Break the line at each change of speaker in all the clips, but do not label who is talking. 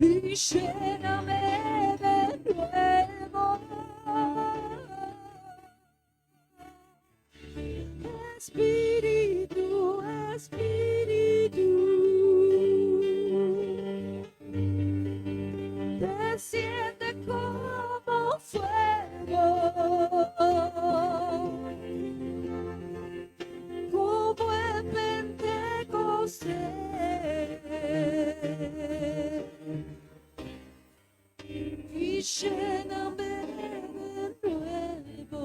y lléname de nuevo. Espíritu, Espíritu, desciende como fuego, como en Pentecostés, y lléname de nuevo.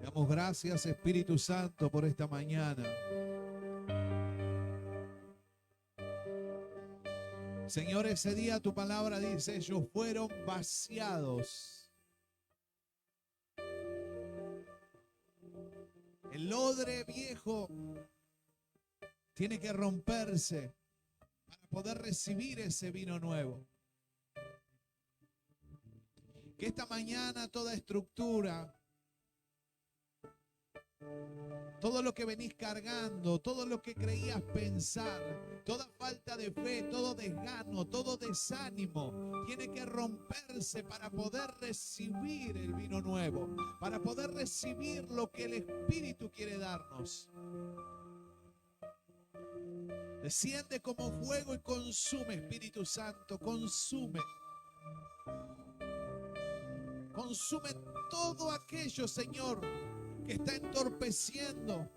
Damos gracias, Espíritu Santo, por esta mañana. Señor, ese día tu palabra dice, ellos fueron vaciados. El odre viejo tiene que romperse para poder recibir ese vino nuevo. Que esta mañana toda estructura, todo lo que venís cargando, todo lo que creías pensar, toda falta de fe, todo desgano, todo desánimo, tiene que romperse para poder recibir el vino nuevo, para poder recibir lo que el Espíritu quiere darnos. Desciende como fuego y consume, Espíritu Santo, consume. Consume todo aquello, Señor, que está entorpeciendo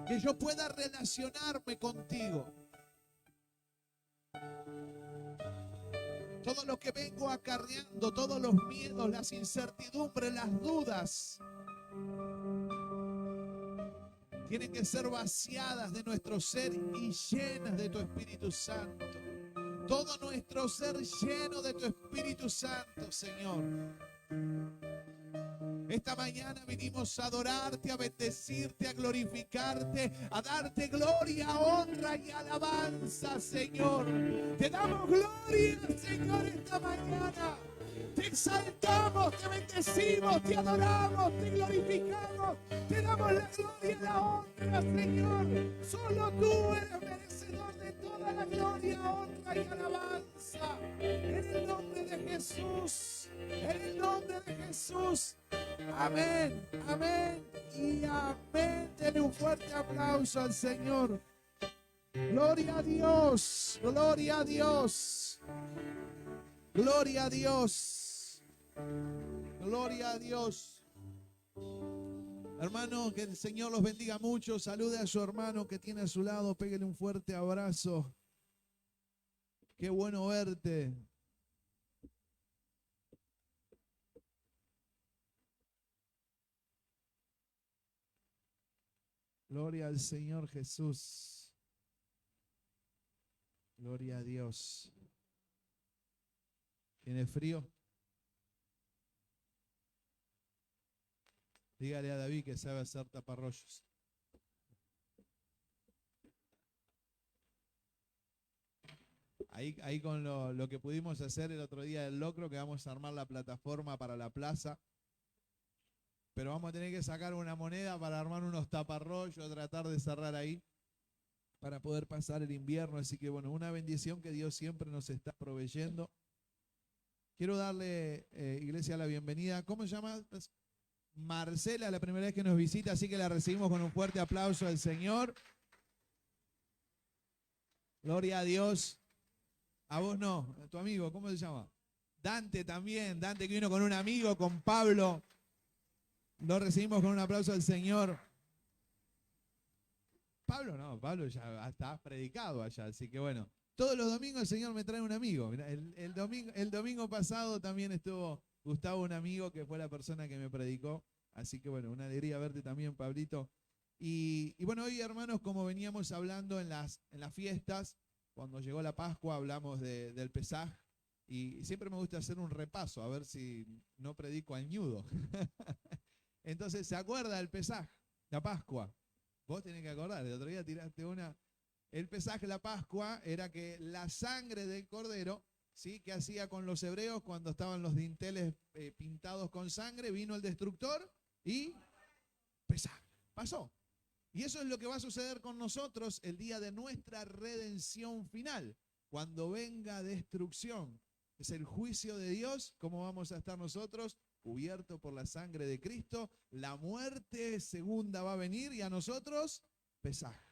que yo pueda relacionarme contigo. Todo lo que vengo acarreando, todos los miedos, las incertidumbres, las dudas, tienen que ser vaciadas de nuestro ser y llenas de tu Espíritu Santo. Todo nuestro ser lleno de tu Espíritu Santo, Señor. Esta mañana vinimos a adorarte, a bendecirte, a glorificarte, a darte gloria, honra y alabanza, Señor. Te damos gloria, Señor, esta mañana. Te exaltamos, te bendecimos, te adoramos, te glorificamos. Te damos la gloria y la honra, Señor. Solo tú eres merecedor de toda la gloria, honra y alabanza. En el nombre de Jesús, en el nombre de Jesús. Amén, amén y amén. Denle un fuerte aplauso al Señor. Gloria a Dios, gloria a Dios, gloria a Dios, gloria a Dios. Hermano, que el Señor los bendiga mucho. Salude a su hermano que tiene a su lado. Pégale un fuerte abrazo. Qué bueno verte. Gloria al Señor Jesús. Gloria a Dios. ¿Tiene frío? Dígale a David que sabe hacer taparrollos. Ahí con lo que pudimos hacer el otro día del locro, que vamos a armar la plataforma para la plaza. Pero vamos a tener que sacar una moneda para armar unos taparrollos, tratar de cerrar ahí para poder pasar el invierno. Así que bueno, una bendición que Dios siempre nos está proveyendo. Quiero darle, iglesia, la bienvenida. ¿Cómo se llama? Marcela, la primera vez que nos visita, así que la recibimos con un fuerte aplauso al Señor. Gloria a Dios. A vos no, a tu amigo, ¿cómo se llama? Dante también, Dante que vino con un amigo, con Pablo. Lo recibimos con un aplauso al Señor. Pablo no, Pablo ya está predicado allá, así que bueno. Todos los domingos el Señor me trae un amigo. Mirá, el domingo pasado también estuvo Gustavo, un amigo que fue la persona que me predicó. Así que bueno, una alegría verte también, Pablito. Y bueno, hoy, hermanos, como veníamos hablando en las fiestas, cuando llegó la Pascua hablamos del Pesaj. Y siempre me gusta hacer un repaso, a ver si no predico al ñudo. Entonces, ¿se acuerda del Pesaj? La Pascua. Vos tenés que acordar, el otro día tiraste una. El Pesaj, la Pascua, era que la sangre del cordero, ¿sí? ¿Qué hacía con los hebreos cuando estaban los dinteles pintados con sangre? Vino el destructor y Pesaj. pasó. Y eso es lo que va a suceder con nosotros el día de nuestra redención final. Cuando venga destrucción, es el juicio de Dios. ¿Cómo vamos a estar nosotros? Cubiertos por la sangre de Cristo. La muerte segunda va a venir y a nosotros, pesaje.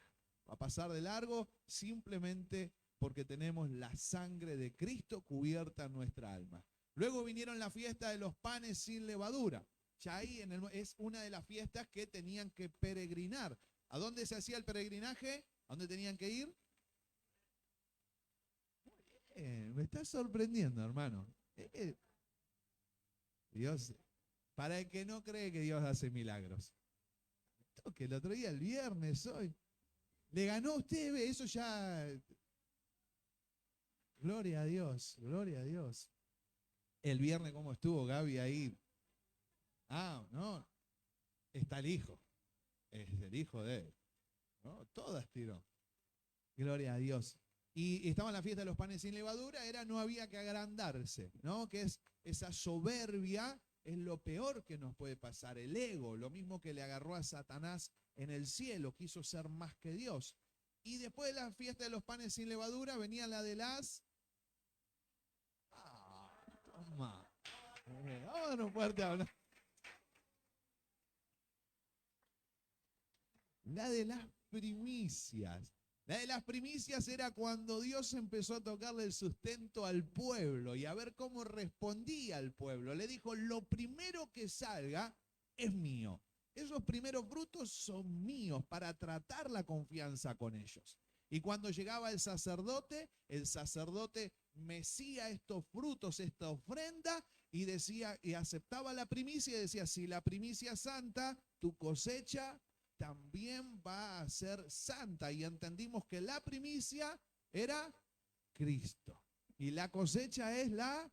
Va a pasar de largo simplemente porque tenemos la sangre de Cristo cubierta en nuestra alma. Luego vinieron la fiesta de los panes sin levadura. Ya ahí es una de las fiestas que tenían que peregrinar. ¿A dónde se hacía el peregrinaje? ¿A dónde tenían que ir? Me está sorprendiendo, hermano. Dios, para el que no cree que Dios hace milagros. Que el otro día, el viernes, hoy, le ganó a usted, eso ya. Gloria a Dios, gloria a Dios. El viernes, ¿cómo estuvo Gaby ahí? Ah, no, está el hijo. Es el hijo de él. ¿No? Todas tiró. Gloria a Dios. Y estaba en la fiesta de los panes sin levadura, no había que agrandarse, ¿no? Que es esa soberbia, es lo peor que nos puede pasar, el ego, lo mismo que le agarró a Satanás en el cielo, quiso ser más que Dios. Y después de la fiesta de los panes sin levadura venía la de las... toma. Vámonos fuerte a hablar. La de las primicias. La de las primicias era cuando Dios empezó a tocarle el sustento al pueblo y a ver cómo respondía el pueblo. Le dijo, lo primero que salga es mío. Esos primeros frutos son míos para tratar la confianza con ellos. Y cuando llegaba el sacerdote mecía estos frutos, esta ofrenda, y decía, y aceptaba la primicia y decía, si la primicia es santa, tu cosecha también va a ser santa. Y entendimos que la primicia era Cristo. Y la cosecha es la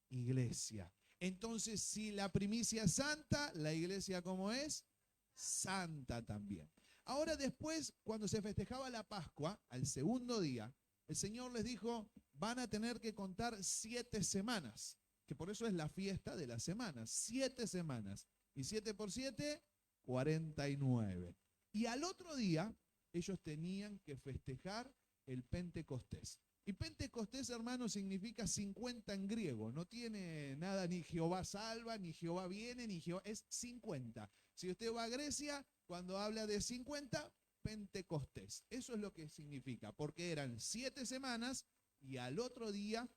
iglesia. Entonces, si la primicia es santa, la iglesia, ¿cómo es? Santa también. Ahora después, cuando se festejaba la Pascua, al segundo día, el Señor les dijo, van a tener que contar 7 semanas, que por eso es la fiesta de las semanas, 7 semanas. Y 7 por 7, 49. Y al otro día, ellos tenían que festejar el Pentecostés. Y Pentecostés, hermano, significa 50 en griego. No tiene nada, ni Jehová salva, ni Jehová viene, ni Jehová... Es 50. Si usted va a Grecia, cuando habla de 50, Pentecostés. Eso es lo que significa, porque eran 7 semanas y al otro día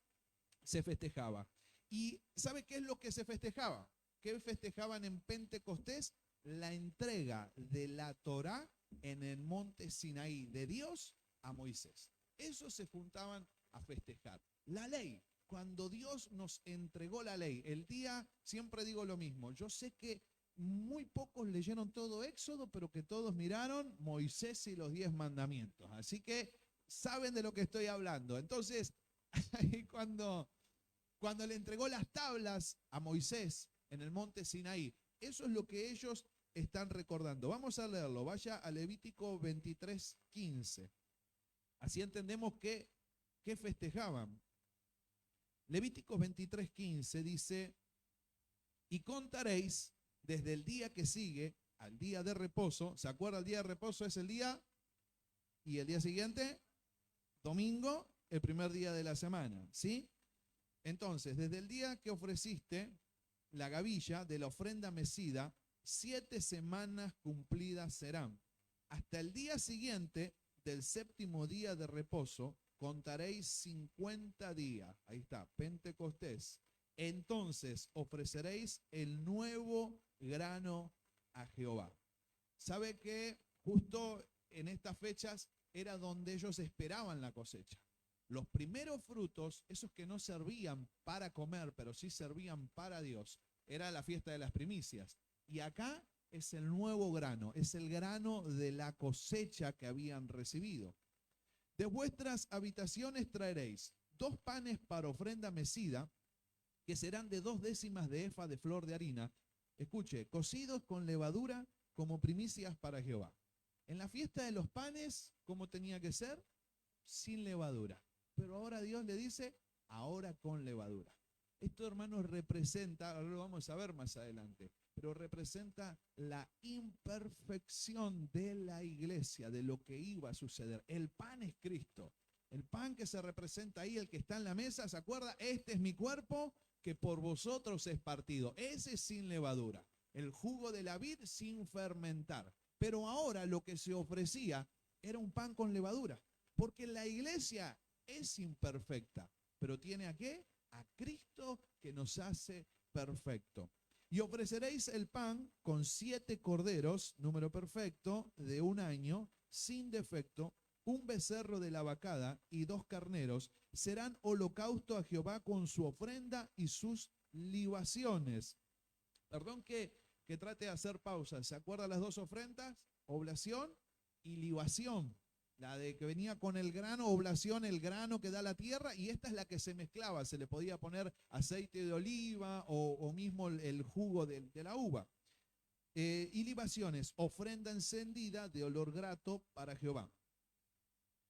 se festejaba. ¿Y sabe qué es lo que se festejaba? ¿Qué festejaban en Pentecostés? La entrega de la Torá en el monte Sinaí de Dios a Moisés. Eso se juntaban a festejar. La ley, cuando Dios nos entregó la ley, el día, siempre digo lo mismo, yo sé que muy pocos leyeron todo Éxodo, pero que todos miraron Moisés y los 10 mandamientos. Así que saben de lo que estoy hablando. Entonces, ahí cuando le entregó las tablas a Moisés en el monte Sinaí, eso es lo que ellos están recordando. Vamos a leerlo. Vaya a Levítico 23:15. Así entendemos qué festejaban. Levítico 23:15 dice, y contaréis desde el día que sigue al día de reposo. ¿Se acuerda? El día de reposo es el día, y el día siguiente, domingo, el primer día de la semana, ¿sí? Entonces, desde el día que ofreciste la gavilla de la ofrenda mecida, 7 semanas cumplidas serán. Hasta el día siguiente del 7º día de reposo, contaréis 50 días. Ahí está, Pentecostés. Entonces ofreceréis el nuevo grano a Jehová. ¿Sabe que justo en estas fechas era donde ellos esperaban la cosecha? Los primeros frutos, esos que no servían para comer, pero sí servían para Dios, era la fiesta de las primicias. Y acá es el nuevo grano, es el grano de la cosecha que habían recibido. De vuestras habitaciones traeréis 2 panes para ofrenda mecida, que serán de 2 décimas de efa de flor de harina, escuche, cocidos con levadura como primicias para Jehová. En la fiesta de los panes, ¿cómo tenía que ser? Sin levadura. Pero ahora Dios le dice, ahora con levadura. Esto, hermanos, representa, ahora lo vamos a ver más adelante, pero representa la imperfección de la iglesia, de lo que iba a suceder. El pan es Cristo. El pan que se representa ahí, el que está en la mesa, ¿se acuerda? Este es mi cuerpo que por vosotros es partido. Ese es sin levadura. El jugo de la vid sin fermentar. Pero ahora lo que se ofrecía era un pan con levadura. Porque la iglesia es imperfecta. ¿Pero tiene a qué? A Cristo que nos hace perfecto. Y ofreceréis el pan con 7 corderos, número perfecto, de 1 año, sin defecto, un becerro de la vacada y 2 carneros. Serán holocausto a Jehová con su ofrenda y sus libaciones. Perdón que trate de hacer pausas. ¿Se acuerdan las 2 ofrendas? Oblación y libación. La de que venía con el grano, oblación, el grano que da la tierra, y esta es la que se mezclaba, se le podía poner aceite de oliva o mismo el jugo de la uva. Y libaciones, ofrenda encendida de olor grato para Jehová.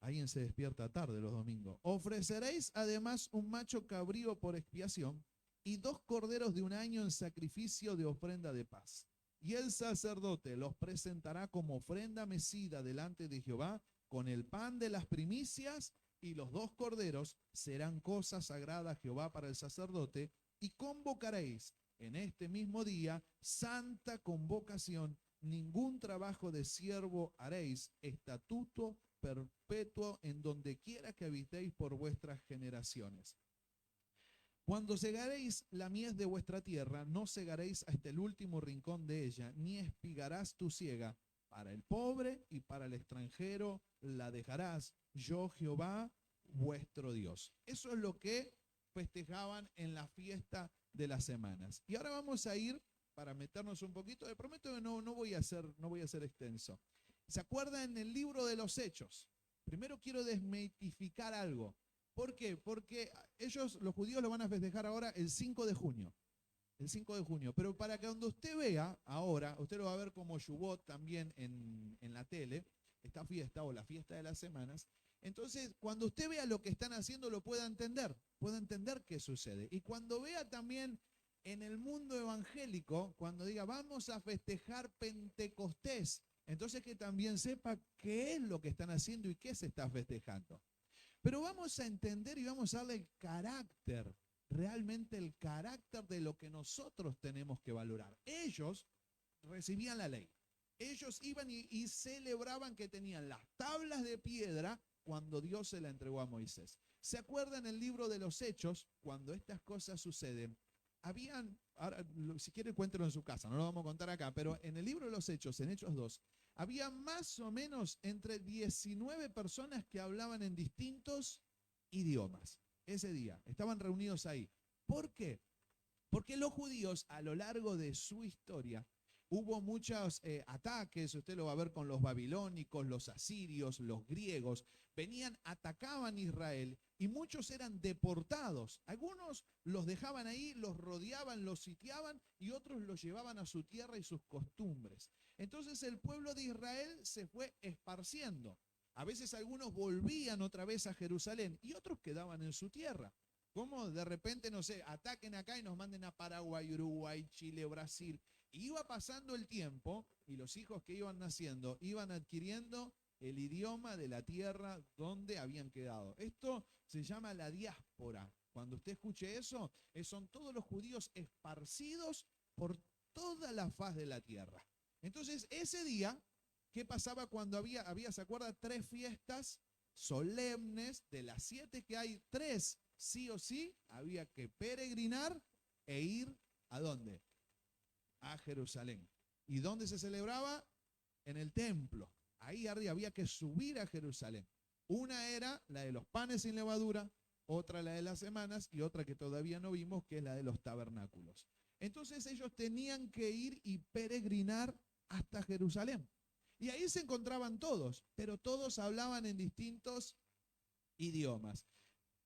Alguien se despierta tarde los domingos. Ofreceréis además un macho cabrío por expiación y 2 corderos de 1 año en sacrificio de ofrenda de paz. Y el sacerdote los presentará como ofrenda mecida delante de Jehová, con el pan de las primicias, y los 2 corderos serán cosa sagrada a Jehová para el sacerdote, y convocaréis en este mismo día santa convocación, ningún trabajo de siervo haréis, estatuto perpetuo en donde quiera que habitéis por vuestras generaciones. Cuando segaréis la mies de vuestra tierra, no segaréis hasta el último rincón de ella, ni espigarás tu siega. Para el pobre y para el extranjero la dejarás, yo Jehová vuestro Dios. Eso es lo que festejaban en la fiesta de las semanas. Y ahora vamos a ir, para meternos un poquito, les prometo que no voy a ser extenso. ¿Se acuerdan en el libro de los Hechos? Primero quiero desmitificar algo. ¿Por qué? Porque ellos, los judíos, lo van a festejar ahora el 5 de junio. El 5 de junio. Pero para que cuando usted vea ahora, usted lo va a ver como Shubot también en la tele, esta fiesta o la fiesta de las semanas. Entonces, cuando usted vea lo que están haciendo, lo pueda entender qué sucede. Y cuando vea también en el mundo evangélico, cuando diga, vamos a festejar Pentecostés, entonces que también sepa qué es lo que están haciendo y qué se está festejando. Pero vamos a entender y vamos a darle el carácter, realmente el carácter de lo que nosotros tenemos que valorar. Ellos recibían la ley. Ellos iban y celebraban que tenían las tablas de piedra cuando Dios se la entregó a Moisés. ¿Se acuerdan el libro de los Hechos? Cuando estas cosas suceden, ahora si quiere cuéntelo en su casa, no lo vamos a contar acá, pero en el libro de los Hechos, en Hechos 2, había más o menos entre 19 personas que hablaban en distintos idiomas. Ese día, estaban reunidos ahí. ¿Por qué? Porque los judíos a lo largo de su historia hubo muchos ataques, usted lo va a ver con los babilónicos, los asirios, los griegos, venían, atacaban Israel y muchos eran deportados. Algunos los dejaban ahí, los rodeaban, los sitiaban y otros los llevaban a su tierra y sus costumbres. Entonces el pueblo de Israel se fue esparciendo. A veces algunos volvían otra vez a Jerusalén y otros quedaban en su tierra. Como de repente, no sé, ataquen acá y nos manden a Paraguay, Uruguay, Chile, Brasil. Y iba pasando el tiempo y los hijos que iban naciendo iban adquiriendo el idioma de la tierra donde habían quedado. Esto se llama la diáspora. Cuando usted escuche eso, son todos los judíos esparcidos por toda la faz de la tierra. Entonces, ese día, ¿qué pasaba cuando había, se acuerda, 3 fiestas solemnes? De las 7 que hay, 3 sí o sí había que peregrinar e ir ¿a dónde? A Jerusalén. ¿Y dónde se celebraba? En el templo. Ahí arriba había que subir a Jerusalén. Una era la de los panes sin levadura, otra la de las semanas y otra que todavía no vimos, que es la de los tabernáculos. Entonces ellos tenían que ir y peregrinar hasta Jerusalén. Y ahí se encontraban todos, pero todos hablaban en distintos idiomas.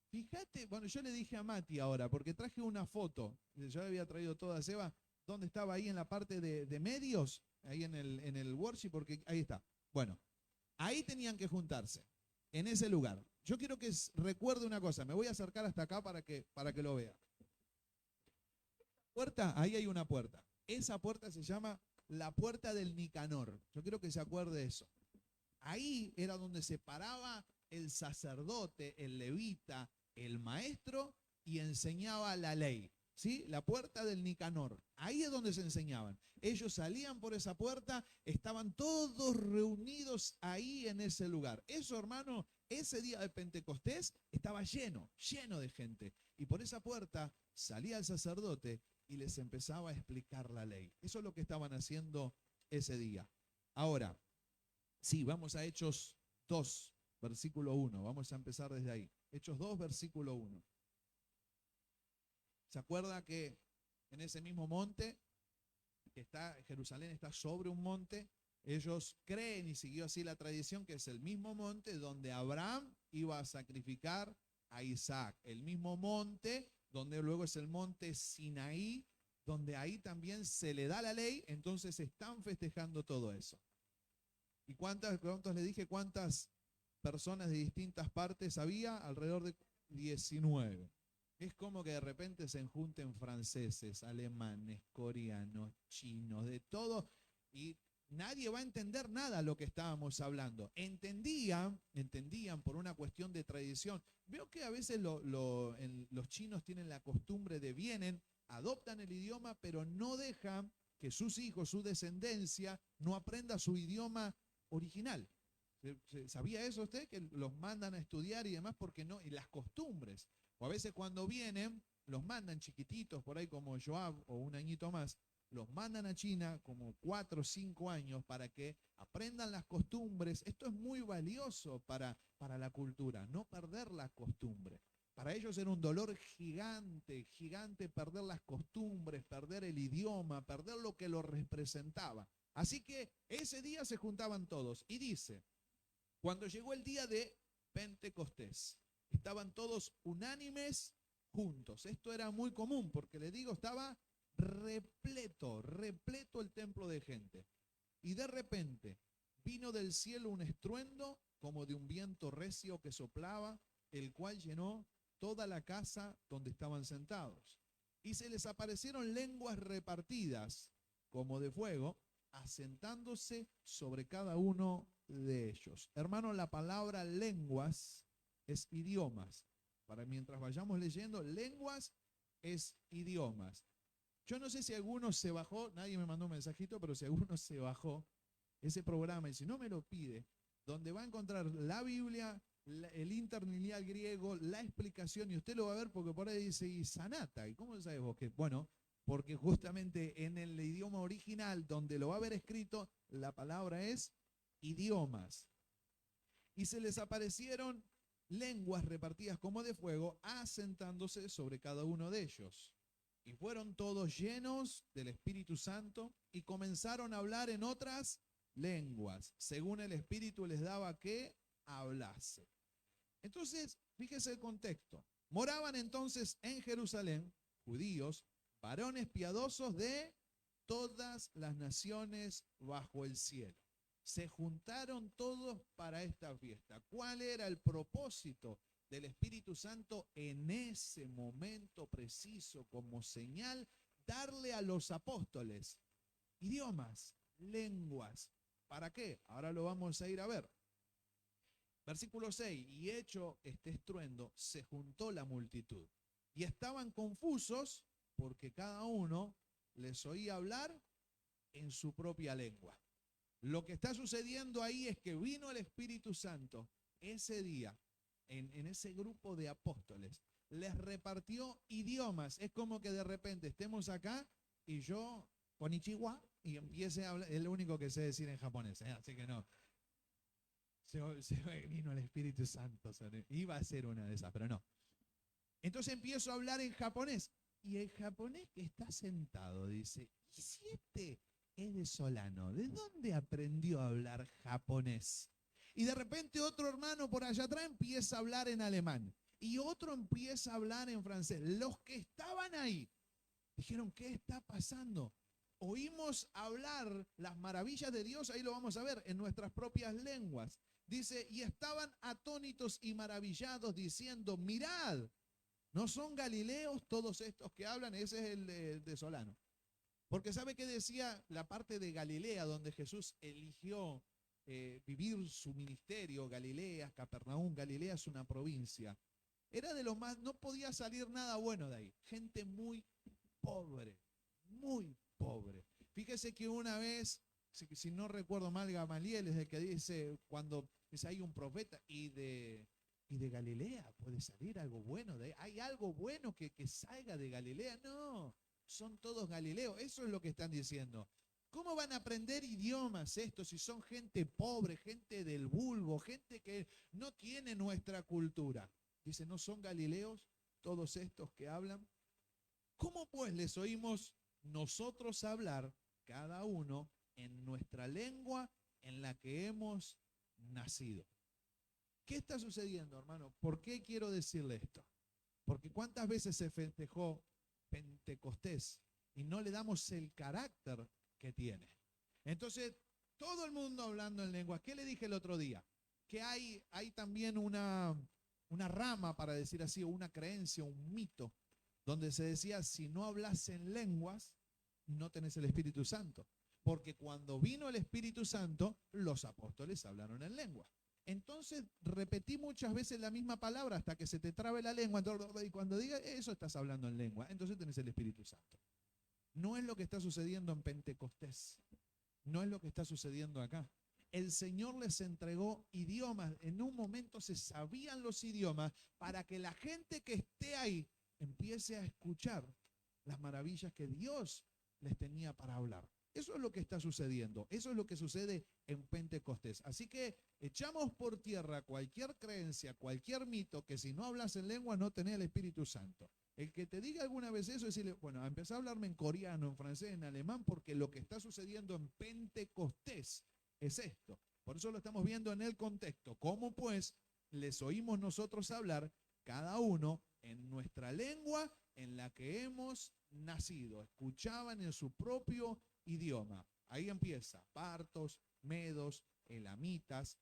Fíjate, bueno, yo le dije a Mati ahora, porque traje una foto, yo le había traído toda Seba, donde estaba ahí en la parte de medios, ahí en el worship, porque ahí está. Bueno, ahí tenían que juntarse, en ese lugar. Yo quiero que recuerde una cosa, me voy a acercar hasta acá para que lo vea. Puerta, ahí hay una puerta. Esa puerta se llama la puerta del Nicanor. Yo quiero que se acuerde de eso. Ahí era donde se paraba el sacerdote, el levita, el maestro y enseñaba la ley. ¿Sí? La puerta del Nicanor. Ahí es donde se enseñaban. Ellos salían por esa puerta, estaban todos reunidos ahí en ese lugar. Eso, hermano, ese día de Pentecostés estaba lleno, lleno de gente. Y por esa puerta salía el sacerdote y les empezaba a explicar la ley. Eso es lo que estaban haciendo ese día. Ahora, sí, vamos a Hechos 2, versículo 1. Vamos a empezar desde ahí. Hechos 2, versículo 1. ¿Se acuerda que en ese mismo monte, que está, Jerusalén está sobre un monte, ellos creen y siguió así la tradición que es el mismo monte donde Abraham iba a sacrificar a Isaac, el mismo monte donde luego es el monte Sinaí, donde ahí también se le da la ley, entonces están festejando todo eso. ¿Y cuántos le dije cuántas personas de distintas partes había? Alrededor de 19. Es como que de repente se junten franceses, alemanes, coreanos, chinos, de todo, y nadie va a entender nada lo que estábamos hablando. Entendían por una cuestión de tradición. Veo que a veces los chinos tienen la costumbre de vienen, adoptan el idioma, pero no dejan que sus hijos, su descendencia, no aprenda su idioma original. ¿Sabía eso usted? Que los mandan a estudiar y demás porque no, y las costumbres. O a veces cuando vienen, los mandan chiquititos, por ahí como Joab o un añito más, los mandan a China como 4 o 5 años para que aprendan las costumbres. Esto es muy valioso para la cultura, no perder las costumbres. Para ellos era un dolor gigante, gigante perder las costumbres, perder el idioma, perder lo que lo representaba. Así que ese día se juntaban todos. Y dice, cuando llegó el día de Pentecostés, estaban todos unánimes juntos. Esto era muy común porque les digo, estaba repleto, repleto el templo de gente. Y de repente vino del cielo un estruendo como de un viento recio que soplaba, el cual llenó toda la casa donde estaban sentados. Y se les aparecieron lenguas repartidas como de fuego, asentándose sobre cada uno de ellos. Hermano, la palabra lenguas es idiomas. Para mientras vayamos leyendo, lenguas es idiomas. Yo no sé si alguno se bajó, nadie me mandó un mensajito, pero si alguno se bajó ese programa y si no me lo pide, donde va a encontrar la Biblia, el interlineal griego, la explicación, y usted lo va a ver porque por ahí dice, y sanata, ¿y cómo sabes vos que? Bueno, porque justamente en el idioma original, donde lo va a ver escrito, la palabra es idiomas. Y se les aparecieron lenguas repartidas como de fuego, asentándose sobre cada uno de ellos. Y fueron todos llenos del Espíritu Santo y comenzaron a hablar en otras lenguas, según el Espíritu les daba que hablase. Entonces, fíjese el contexto. Moraban entonces en Jerusalén judíos, varones piadosos de todas las naciones bajo el cielo. Se juntaron todos para esta fiesta. ¿Cuál era el propósito del Espíritu Santo en ese momento preciso como señal? Darle a los apóstoles idiomas, lenguas. ¿Para qué? Ahora lo vamos a ir a ver. Versículo 6, y hecho este estruendo, se juntó la multitud. Y estaban confusos porque cada uno les oía hablar en su propia lengua. Lo que está sucediendo ahí es que vino el Espíritu Santo ese día, en ese grupo de apóstoles, les repartió idiomas. Es como que de repente estemos acá y yo, konnichiwa, y empiece a hablar, es lo único que sé decir en japonés, así que no. Vino el Espíritu Santo, iba a ser una de esas, pero no. Entonces empiezo a hablar en japonés, y el japonés que está sentado dice, ¿y si este es de Solano? ¿De dónde aprendió a hablar japonés? Y de repente otro hermano por allá atrás empieza a hablar en alemán. Y otro empieza a hablar en francés. Los que estaban ahí dijeron, ¿qué está pasando? Oímos hablar las maravillas de Dios, ahí lo vamos a ver, en nuestras propias lenguas. Dice, y estaban atónitos y maravillados diciendo, mirad, ¿no son galileos todos estos que hablan? Ese es el de Solano. Porque ¿sabe qué decía la parte de Galilea donde Jesús eligió vivir su ministerio? Galilea, Capernaum, Galilea es una provincia. Era de lo más, no podía salir nada bueno de ahí. Gente muy pobre, muy pobre. Fíjese que una vez, si no recuerdo mal, Gamaliel es el que dice, cuando dice, hay un profeta y de Galilea puede salir algo bueno. ¿Hay algo bueno que salga de Galilea? No, son todos galileos. Eso es lo que están diciendo. ¿Cómo van a aprender idiomas estos si son gente pobre, gente del vulgo, gente que no tiene nuestra cultura? Dice, ¿no son galileos todos estos que hablan? ¿Cómo pues les oímos nosotros hablar, cada uno, en nuestra lengua en la que hemos nacido? ¿Qué está sucediendo, hermano? ¿Por qué quiero decirle esto? Porque ¿cuántas veces se festejó Pentecostés y no le damos el carácter que tiene? Entonces, todo el mundo hablando en lengua. ¿Qué le dije el otro día? Que hay también una rama, para decir así, o una creencia, un mito, donde se decía, si no hablas en lenguas, no tenés el Espíritu Santo. Porque cuando vino el Espíritu Santo, los apóstoles hablaron en lengua. Entonces repetí muchas veces la misma palabra hasta que se te trabe la lengua. Y cuando diga eso, estás hablando en lengua. Entonces tenés el Espíritu Santo. No es lo que está sucediendo en Pentecostés. No es lo que está sucediendo acá. El Señor les entregó idiomas. En un momento se sabían los idiomas para que la gente que esté ahí empiece a escuchar las maravillas que Dios les tenía para hablar. Eso es lo que está sucediendo. Eso es lo que sucede en Pentecostés. Así que echamos por tierra cualquier creencia, cualquier mito, que si no hablas en lengua no tenés el Espíritu Santo. El que te diga alguna vez eso, decirle, bueno, empezá a hablarme en coreano, en francés, en alemán, porque lo que está sucediendo en Pentecostés es esto. Por eso lo estamos viendo en el contexto. ¿Cómo pues les oímos nosotros hablar, cada uno en nuestra lengua en la que hemos nacido? Escuchaban en su propio idioma. Ahí empieza, partos, medos, elamitas,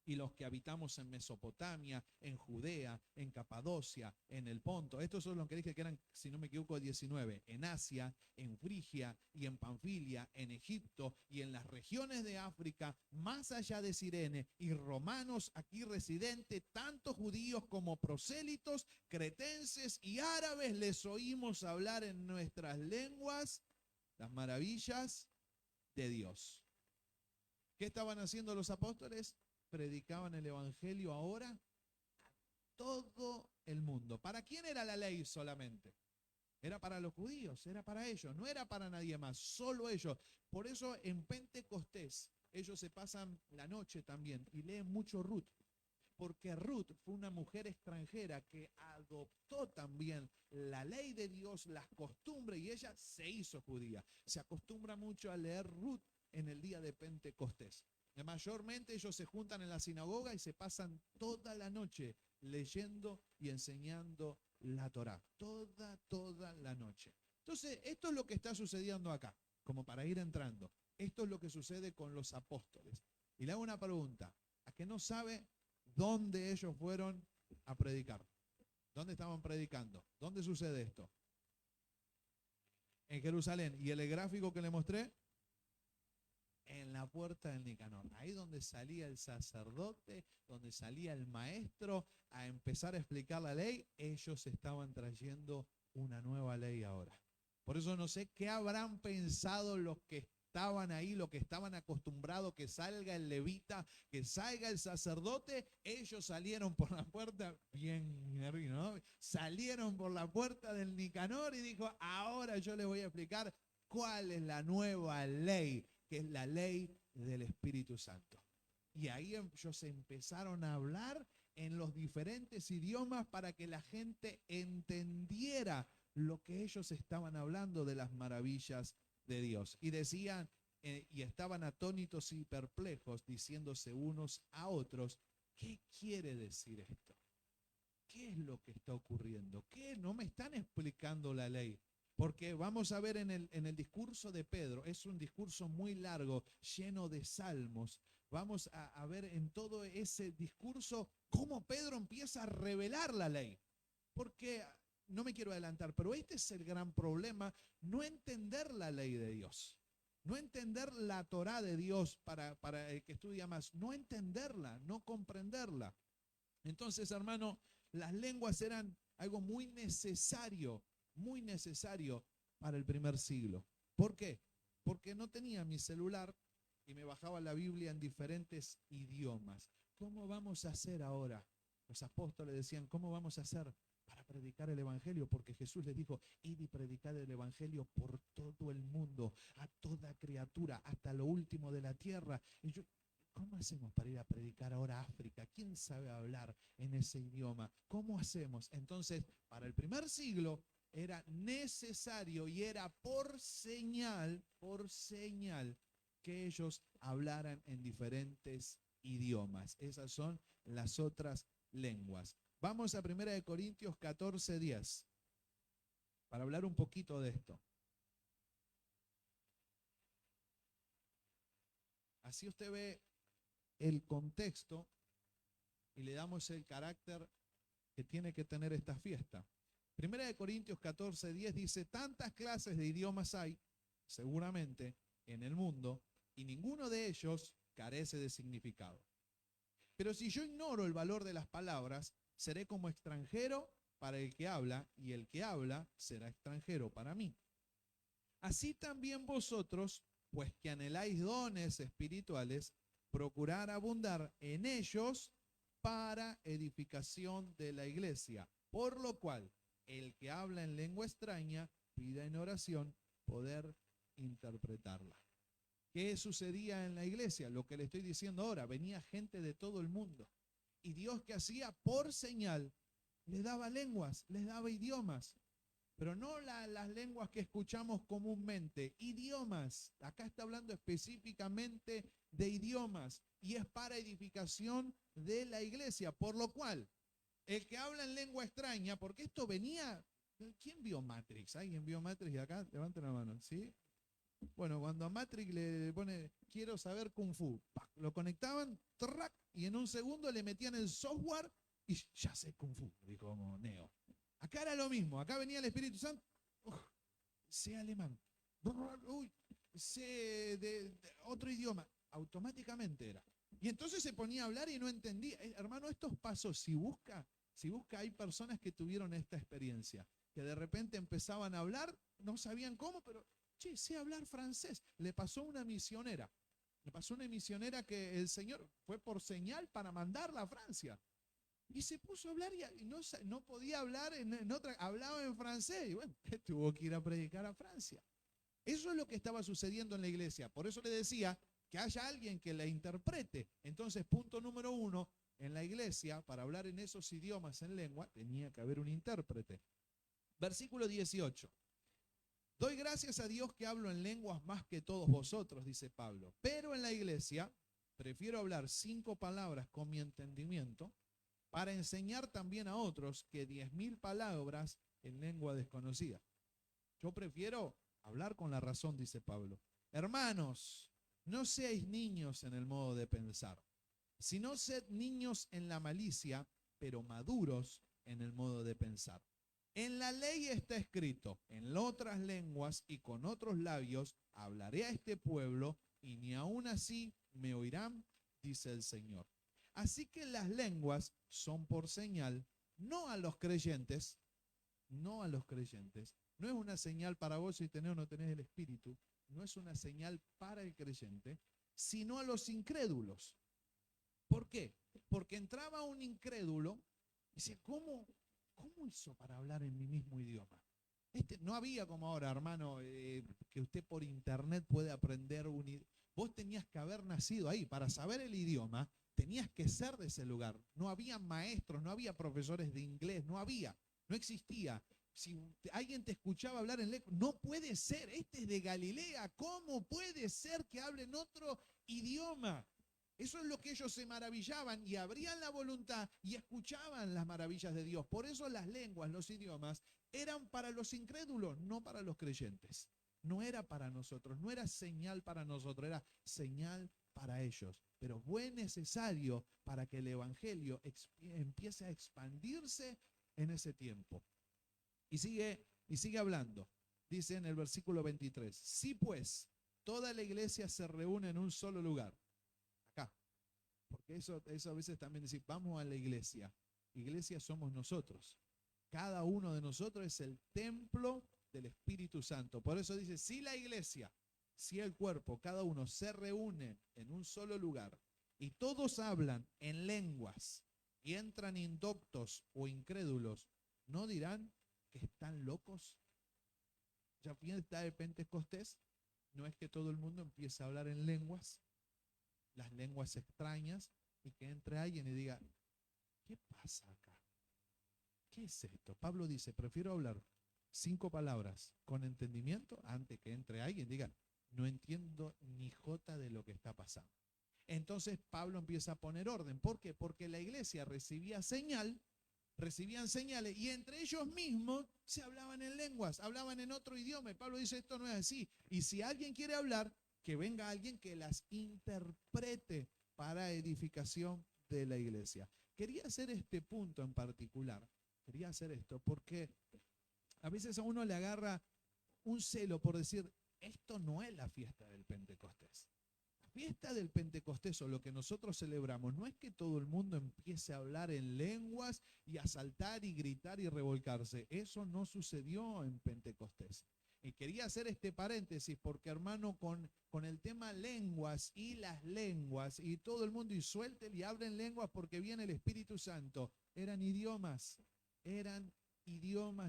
y los que habitamos en Mesopotamia, en Judea, en Capadocia, en el Ponto. Estos son los que dije que eran, si no me equivoco, 19. En Asia, en Frigia y en Panfilia, en Egipto y en las regiones de África, más allá de Cirene, y romanos aquí residentes, tanto judíos como prosélitos, cretenses y árabes, les oímos hablar en nuestras lenguas las maravillas de Dios. ¿Qué estaban haciendo los apóstoles? Predicaban el evangelio ahora a todo el mundo. ¿Para quién era la ley solamente? Era para los judíos, era para ellos, no era para nadie más, solo ellos. Por eso en Pentecostés ellos se pasan la noche también y leen mucho Ruth, porque Ruth fue una mujer extranjera que adoptó también la ley de Dios, las costumbres, y ella se hizo judía. Se acostumbra mucho a leer Ruth en el día de Pentecostés. Mayormente ellos se juntan en la sinagoga y se pasan toda la noche leyendo y enseñando la Torá. Toda la noche. Entonces, esto es lo que está sucediendo acá, como para ir entrando. Esto es lo que sucede con los apóstoles. Y le hago una pregunta. ¿A qué no sabe dónde ellos fueron a predicar? ¿Dónde estaban predicando? ¿Dónde sucede esto? En Jerusalén. ¿Y el gráfico que le mostré? En la puerta del Nicanor, ahí donde salía el sacerdote, donde salía el maestro a empezar a explicar la ley, ellos estaban trayendo una nueva ley ahora. Por eso no sé qué habrán pensado los que estaban ahí, los que estaban acostumbrados, que salga el levita, que salga el sacerdote. Ellos salieron por la puerta, bien, ¿no? Salieron por la puerta del Nicanor y dijo, ahora yo les voy a explicar cuál es la nueva ley, que es la ley del Espíritu Santo. Y ahí ellos empezaron a hablar en los diferentes idiomas para que la gente entendiera lo que ellos estaban hablando de las maravillas de Dios. Y decían, y estaban atónitos y perplejos, diciéndose unos a otros, ¿qué quiere decir esto? ¿Qué es lo que está ocurriendo? ¿Qué? No me están explicando la ley. Porque vamos a ver en el discurso de Pedro, es un discurso muy largo, lleno de salmos. Vamos a ver en todo ese discurso cómo Pedro empieza a revelar la ley. Porque no me quiero adelantar, pero este es el gran problema, no entender la ley de Dios. No entender la Torá de Dios para el que estudia más, no entenderla, no comprenderla. Entonces, hermano, las lenguas eran algo muy necesario para el primer siglo. ¿Por qué? Porque no tenía mi celular y me bajaba la Biblia en diferentes idiomas. ¿Cómo vamos a hacer ahora? Los apóstoles decían, ¿cómo vamos a hacer para predicar el Evangelio? Porque Jesús les dijo, id y predicad el Evangelio por todo el mundo, a toda criatura, hasta lo último de la tierra. Y yo, ¿cómo hacemos para ir a predicar ahora a África? ¿Quién sabe hablar en ese idioma? ¿Cómo hacemos? Entonces, para el primer siglo era necesario y era por señal, que ellos hablaran en diferentes idiomas. Esas son las otras lenguas. Vamos a 1 Corintios 14:10 para hablar un poquito de esto. Así usted ve el contexto y le damos el carácter que tiene que tener esta fiesta. 1 Corintios 14:10 dice, tantas clases de idiomas hay, seguramente, en el mundo, y ninguno de ellos carece de significado. Pero si yo ignoro el valor de las palabras, seré como extranjero para el que habla, y el que habla será extranjero para mí. Así también vosotros, pues que anheláis dones espirituales, procurar abundar en ellos para edificación de la iglesia. Por lo cual, el que habla en lengua extraña, pida en oración poder interpretarla. ¿Qué sucedía en la iglesia? Lo que le estoy diciendo ahora, venía gente de todo el mundo. Y Dios, que hacía por señal, les daba lenguas, les daba idiomas. Pero no las lenguas que escuchamos comúnmente, idiomas. Acá está hablando específicamente de idiomas y es para edificación de la iglesia. Por lo cual, el que habla en lengua extraña, porque esto venía, ¿quién vio Matrix? ¿Alguien vio Matrix de acá? Levanten la mano, ¿sí? Bueno, cuando a Matrix le pone, quiero saber Kung Fu, ¡pac! Lo conectaban, ¡trac! Y en un segundo le metían el software y ya sé Kung Fu, dijo como Neo. Acá era lo mismo, acá venía el Espíritu Santo, sé alemán, uy, sé de otro idioma, automáticamente era. Y entonces se ponía a hablar y no entendía. Hermano, estos pasos, si busca, hay personas que tuvieron esta experiencia, que de repente empezaban a hablar, no sabían cómo, pero, che, sé hablar francés. Le pasó a una misionera que el Señor fue por señal para mandarla a Francia. Y se puso a hablar y no podía hablar en otra, hablaba en francés. Y bueno, tuvo que ir a predicar a Francia. Eso es lo que estaba sucediendo en la iglesia. Por eso le decía que haya alguien que la interprete. Entonces, punto número 1, en la iglesia, para hablar en esos idiomas en lengua, tenía que haber un intérprete. Versículo 18. Doy gracias a Dios que hablo en lenguas más que todos vosotros, dice Pablo. Pero en la iglesia, prefiero hablar 5 palabras con mi entendimiento, para enseñar también a otros que 10.000 palabras en lengua desconocida. Yo prefiero hablar con la razón, dice Pablo. Hermanos, no seáis niños en el modo de pensar, sino sed niños en la malicia, pero maduros en el modo de pensar. En la ley está escrito, en otras lenguas y con otros labios hablaré a este pueblo, y ni aun así me oirán, dice el Señor. Así que las lenguas son por señal, no a los creyentes, no es una señal para vos si tenés o no tenés el Espíritu, no es una señal para el creyente, sino a los incrédulos. ¿Por qué? Porque entraba un incrédulo y decía, ¿cómo hizo para hablar en mi mismo idioma? No había como ahora, hermano, que usted por internet puede aprender un idioma. Vos tenías que haber nacido ahí. Para saber el idioma, tenías que ser de ese lugar. No había maestros, no había profesores de inglés, no existía. Si alguien te escuchaba hablar en lengua, no puede ser, este es de Galilea, ¿cómo puede ser que hable en otro idioma? Eso es lo que ellos se maravillaban y abrían la voluntad y escuchaban las maravillas de Dios. Por eso las lenguas, los idiomas, eran para los incrédulos, no para los creyentes. No era para nosotros, no era señal para nosotros, era señal para ellos. Pero fue necesario para que el Evangelio empiece a expandirse en ese tiempo. Y sigue hablando. Dice en el versículo 23, si pues toda la iglesia se reúne en un solo lugar, acá, porque eso a veces también decir, vamos a la iglesia. Iglesia somos nosotros. Cada uno de nosotros es el templo del Espíritu Santo. Por eso dice, si la iglesia, si el cuerpo, cada uno se reúne en un solo lugar y todos hablan en lenguas y entran indoctos o incrédulos, ¿no dirán que están locos? Ya fiesta de Pentecostés, no es que todo el mundo empiece a hablar en lenguas, las lenguas extrañas, y que entre alguien y diga, ¿qué pasa acá? ¿Qué es esto? Pablo dice, prefiero hablar 5 palabras con entendimiento antes que entre alguien y diga, no entiendo ni jota de lo que está pasando. Entonces Pablo empieza a poner orden. ¿Por qué? Porque la iglesia recibían señales y entre ellos mismos se hablaban en lenguas, hablaban en otro idioma. Y Pablo dice, esto no es así. Y si alguien quiere hablar, que venga alguien que las interprete para edificación de la iglesia. Quería hacer este punto en particular. Quería hacer esto porque a veces a uno le agarra un celo por decir, esto no es la fiesta del Pentecostés. La fiesta del Pentecostés o lo que nosotros celebramos no es que todo el mundo empiece a hablar en lenguas y a saltar y gritar y revolcarse. Eso no sucedió en Pentecostés. Y quería hacer este paréntesis porque, hermano, con el tema lenguas y las lenguas y todo el mundo y suelten y abren lenguas porque viene el Espíritu Santo. Eran idiomas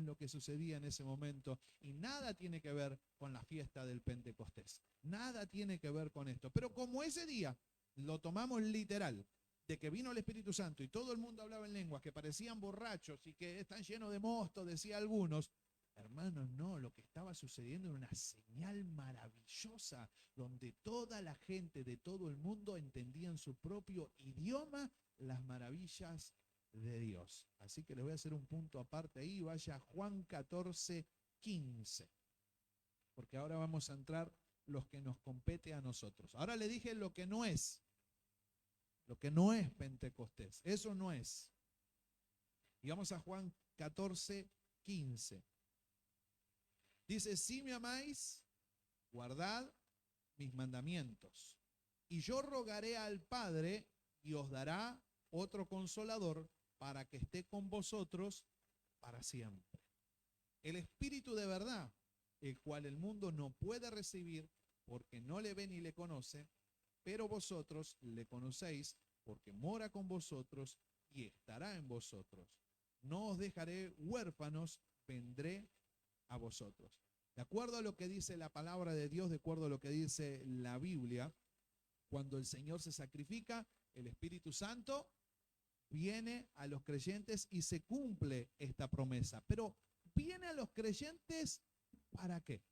lo que sucedía en ese momento y nada tiene que ver con la fiesta del Pentecostés. Nada tiene que ver con esto. Pero como ese día lo tomamos literal, de que vino el Espíritu Santo y todo el mundo hablaba en lenguas que parecían borrachos y que están llenos de mosto, decía algunos. Hermanos, no, lo que estaba sucediendo era una señal maravillosa donde toda la gente de todo el mundo entendía en su propio idioma las maravillas de Dios. Así que les voy a hacer un punto aparte ahí, vaya a Juan 14, 15. Porque ahora vamos a entrar los que nos compete a nosotros. Ahora le dije lo que no es Pentecostés, eso no es. Y vamos a Juan 14, 15. Dice, si me amáis, guardad mis mandamientos. Y yo rogaré al Padre y os dará otro consolador para que esté con vosotros para siempre. El Espíritu de verdad, el cual el mundo no puede recibir porque no le ve ni le conoce, pero vosotros le conocéis porque mora con vosotros y estará en vosotros. No os dejaré huérfanos, vendré a vosotros. De acuerdo a lo que dice la palabra de Dios, de acuerdo a lo que dice la Biblia, cuando el Señor se sacrifica, el Espíritu Santo viene a los creyentes y se cumple esta promesa. Pero viene a los creyentes, ¿para qué?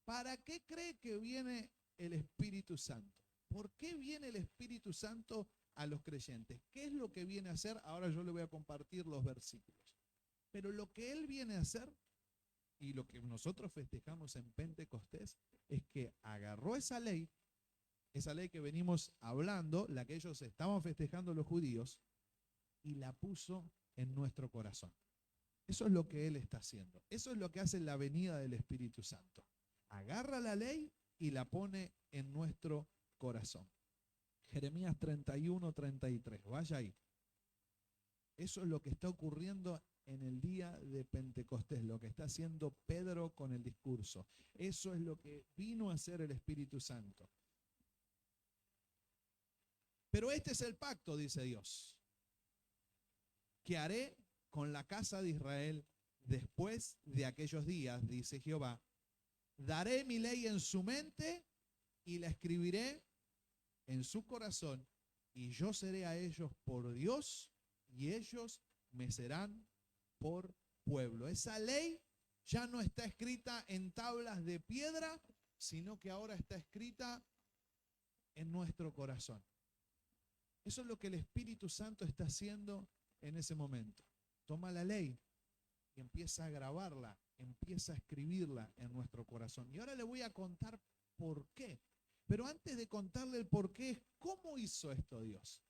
¿Para qué cree que viene el Espíritu Santo? ¿Por qué viene el Espíritu Santo a los creyentes? ¿Qué es lo que viene a hacer? Ahora yo le voy a compartir los versículos. Pero lo que Él viene a hacer y lo que nosotros festejamos en Pentecostés es que agarró esa ley que venimos hablando, la que ellos estaban festejando los judíos, y la puso en nuestro corazón. Eso es lo que Él está haciendo. Eso es lo que hace la venida del Espíritu Santo. Agarra la ley y la pone en nuestro corazón. Jeremías 31, 33. Vaya ahí. Eso es lo que está ocurriendo en el día de Pentecostés, lo que está haciendo Pedro con el discurso. Eso es lo que vino a hacer el Espíritu Santo. Pero este es el pacto, dice Dios, que haré con la casa de Israel después de aquellos días, dice Jehová. Daré mi ley en su mente y la escribiré en su corazón, y yo seré a ellos por Dios y ellos me serán por pueblo. Esa ley ya no está escrita en tablas de piedra, sino que ahora está escrita en nuestro corazón. Eso es lo que el Espíritu Santo está haciendo en ese momento. Toma la ley y empieza a grabarla, empieza a escribirla en nuestro corazón. Y ahora le voy a contar por qué. Pero antes de contarle el por qué, ¿cómo hizo esto Dios?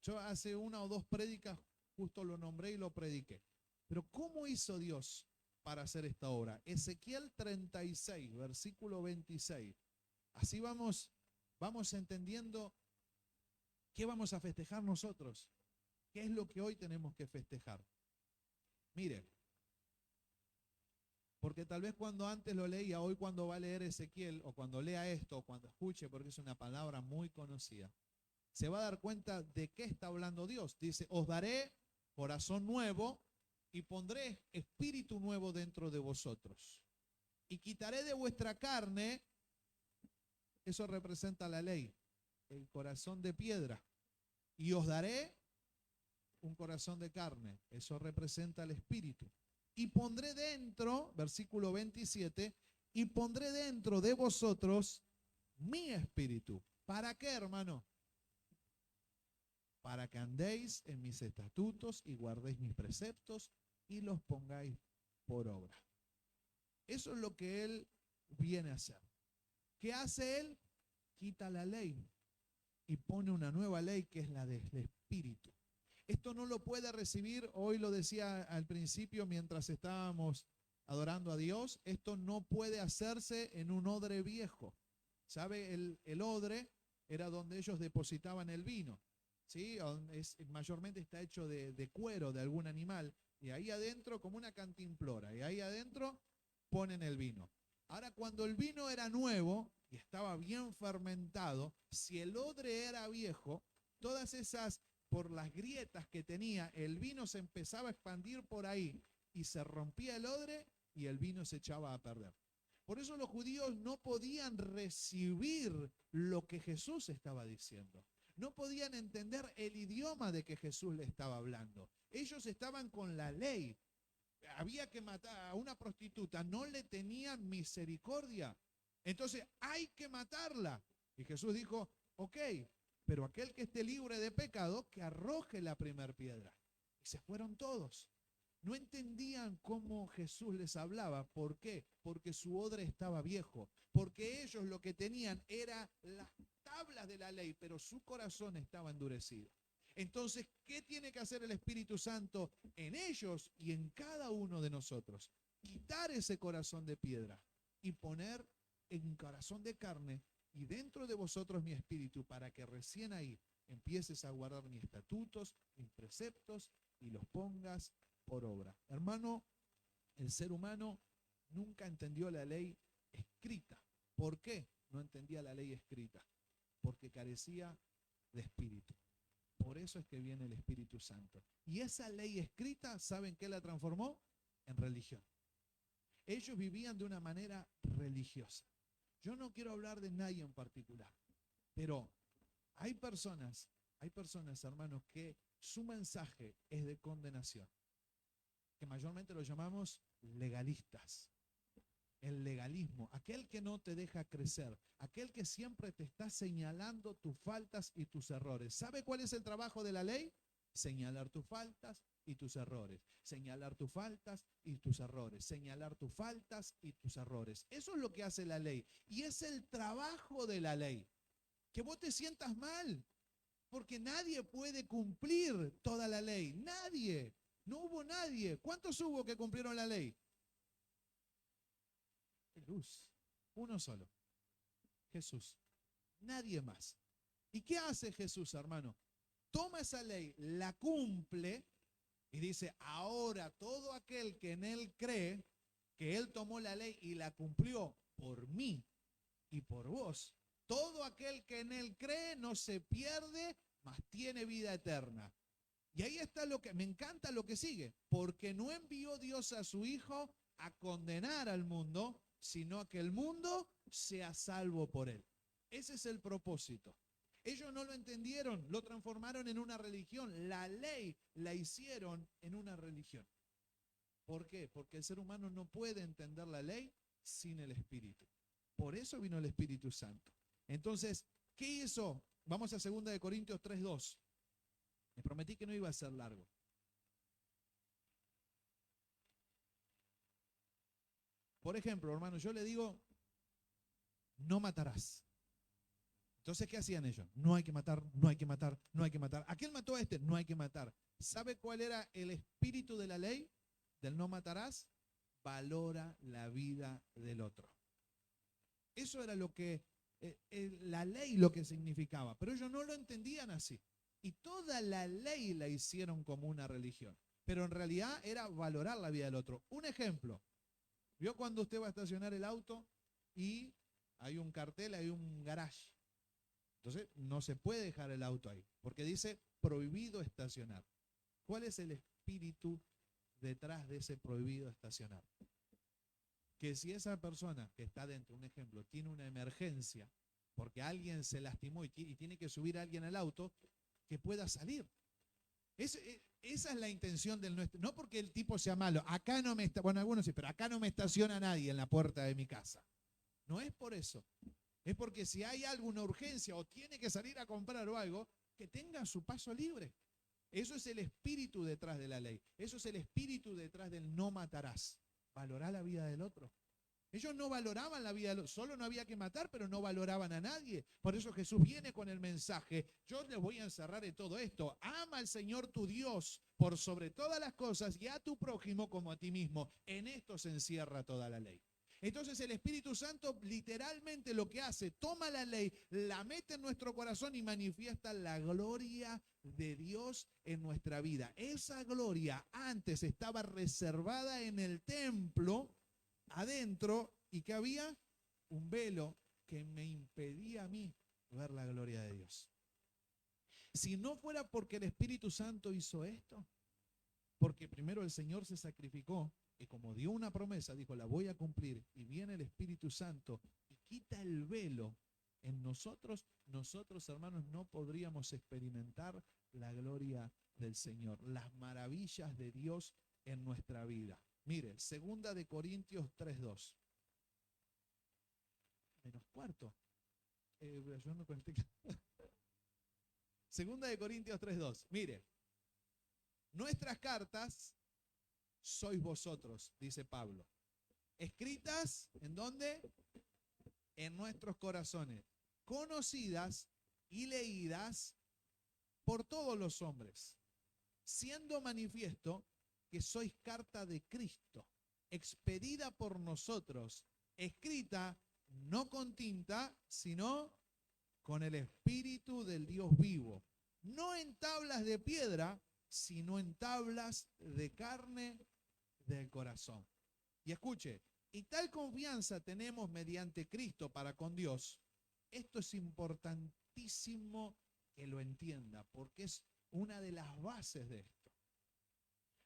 Yo hace 1 o 2 prédicas justo lo nombré y lo prediqué. Pero ¿cómo hizo Dios para hacer esta obra. Ezequiel 36, versículo 26. Así vamos entendiendo qué vamos a festejar nosotros. ¿Qué es lo que hoy tenemos que festejar? Mire, porque tal vez cuando antes lo leía, hoy cuando va a leer Ezequiel, o cuando lea esto, o cuando escuche, porque es una palabra muy conocida, se va a dar cuenta de qué está hablando Dios. Dice, os daré corazón nuevo y pondré espíritu nuevo dentro de vosotros. Y quitaré de vuestra carne, eso representa la ley, el corazón de piedra. Y os daré un corazón de carne, eso representa el espíritu. Y pondré dentro, versículo 27, y pondré dentro de vosotros mi espíritu. ¿Para qué, hermano? Para que andéis en mis estatutos y guardéis mis preceptos y los pongáis por obra. Eso es lo que Él viene a hacer. ¿Qué hace Él? Quita la ley y pone una nueva ley que es la del Espíritu. Esto no lo puede recibir, hoy lo decía al principio mientras estábamos adorando a Dios, esto no puede hacerse en un odre viejo. ¿Sabe? El odre era donde ellos depositaban el vino. ¿Sí? Mayormente está hecho de cuero de algún animal, y ahí adentro como una cantimplora, y ahí adentro ponen el vino. Ahora, cuando el vino era nuevo y estaba bien fermentado, si el odre era viejo, todas esas, por las grietas que tenía, el vino se empezaba a expandir por ahí y se rompía el odre y el vino se echaba a perder. Por eso los judíos no podían recibir lo que Jesús estaba diciendo. No podían entender el idioma de que Jesús le estaba hablando. Ellos estaban con la ley. Había que matar a una prostituta, no le tenían misericordia. Entonces hay que matarla. Y Jesús dijo, ok, pero aquel que esté libre de pecado, que arroje la primer piedra. Y se fueron todos. No entendían cómo Jesús les hablaba. ¿Por qué? Porque su odre estaba viejo. Porque ellos lo que tenían era las tablas de la ley, pero su corazón estaba endurecido. Entonces, ¿qué tiene que hacer el Espíritu Santo en ellos y en cada uno de nosotros? Quitar ese corazón de piedra y poner en corazón de carne y dentro de vosotros mi espíritu, para que recién ahí empieces a guardar mis estatutos, mis preceptos y los pongas por obra. Hermano, el ser humano nunca entendió la ley escrita. ¿Por qué no entendía la ley escrita? Porque carecía de espíritu. Por eso es que viene el Espíritu Santo. Y esa ley escrita, ¿saben qué la transformó? En religión. Ellos vivían de una manera religiosa. Yo no quiero hablar de nadie en particular, pero hay personas, hermanos, que su mensaje es de condenación, que mayormente lo llamamos legalistas. El legalismo, aquel que no te deja crecer, aquel que siempre te está señalando tus faltas y tus errores. ¿Sabe cuál es el trabajo de la ley? Señalar tus faltas y tus errores. Señalar tus faltas y tus errores. Señalar tus faltas y tus errores. Eso es lo que hace la ley. Y es el trabajo de la ley. Que vos te sientas mal, porque nadie puede cumplir toda la ley. Nadie. No hubo nadie. ¿Cuántos hubo que cumplieron la ley? Luz, uno solo, Jesús, nadie más. ¿Y qué hace Jesús, hermano? Toma esa ley, la cumple y dice, ahora todo aquel que en Él cree, que Él tomó la ley y la cumplió por mí y por vos, todo aquel que en Él cree no se pierde, mas tiene vida eterna. Y ahí está lo que, me encanta lo que sigue, porque no envió Dios a su Hijo a condenar al mundo, sino a que el mundo sea salvo por él. Ese es el propósito. Ellos no lo entendieron, lo transformaron en una religión. La ley la hicieron en una religión. ¿Por qué? Porque el ser humano no puede entender la ley sin el Espíritu. Por eso vino el Espíritu Santo. Entonces, ¿qué hizo? Vamos a 2 Corintios 3:2. Les prometí que no iba a ser largo. Por ejemplo, hermano, yo le digo, no matarás. Entonces, ¿qué hacían ellos? No hay que matar, no hay que matar, no hay que matar. ¿A quién mató a este? No hay que matar. ¿Sabe cuál era el espíritu de la ley? Del no matarás. valora la vida del otro. Eso era lo que la ley lo que significaba, pero ellos no lo entendían así. Y toda la ley la hicieron como una religión, pero en realidad era valorar la vida del otro. Un ejemplo, ¿vio cuando usted va a estacionar el auto y hay un cartel, hay un garage? Entonces no se puede dejar el auto ahí, porque dice prohibido estacionar. ¿Cuál es el espíritu detrás de ese prohibido estacionar? Que si esa persona que está dentro, un ejemplo, tiene una emergencia, porque alguien se lastimó y tiene que subir a alguien al auto, que pueda salir. Esa es la intención del nuestro. No porque el tipo sea malo. Acá no me está, bueno, algunos sí, pero acá no me estaciona nadie en la puerta de mi casa. No es por eso. Es porque si hay alguna urgencia o tiene que salir a comprar o algo, que tenga su paso libre. Eso es el espíritu detrás de la ley. Eso es el espíritu detrás del no matarás. Valorar la vida del otro. Ellos no valoraban la vida del otro. Solo no había que matar, pero no valoraban a nadie. Por eso Jesús viene con el mensaje. Yo les voy a encerrar en todo esto. Ama al Señor tu Dios por sobre todas las cosas y a tu prójimo como a ti mismo. En esto se encierra toda la ley. Entonces el Espíritu Santo literalmente lo que hace, toma la ley, la mete en nuestro corazón y manifiesta la gloria de Dios en nuestra vida. Esa gloria antes estaba reservada en el templo, adentro, y que había un velo que me impedía a mí ver la gloria de Dios. Si no fuera porque el Espíritu Santo hizo esto, porque primero el Señor se sacrificó, y como dio una promesa, dijo, la voy a cumplir, y viene el Espíritu Santo y quita el velo en nosotros, hermanos, no podríamos experimentar la gloria del Señor, las maravillas de Dios en nuestra vida. Mire, 2 Corintios 3:2. Menos cuarto. Yo me conecté. 2 Corintios 3:2. Mire, nuestras cartas sois vosotros, dice Pablo. Escritas, ¿en dónde? En nuestros corazones. Conocidas y leídas por todos los hombres. Siendo manifiesto que sois carta de Cristo, expedida por nosotros, escrita no con tinta, sino con el Espíritu del Dios vivo. No en tablas de piedra, sino en tablas de carne del corazón. Y escuche, y tal confianza tenemos mediante Cristo para con Dios. Esto es importantísimo que lo entienda, porque es una de las bases de esto.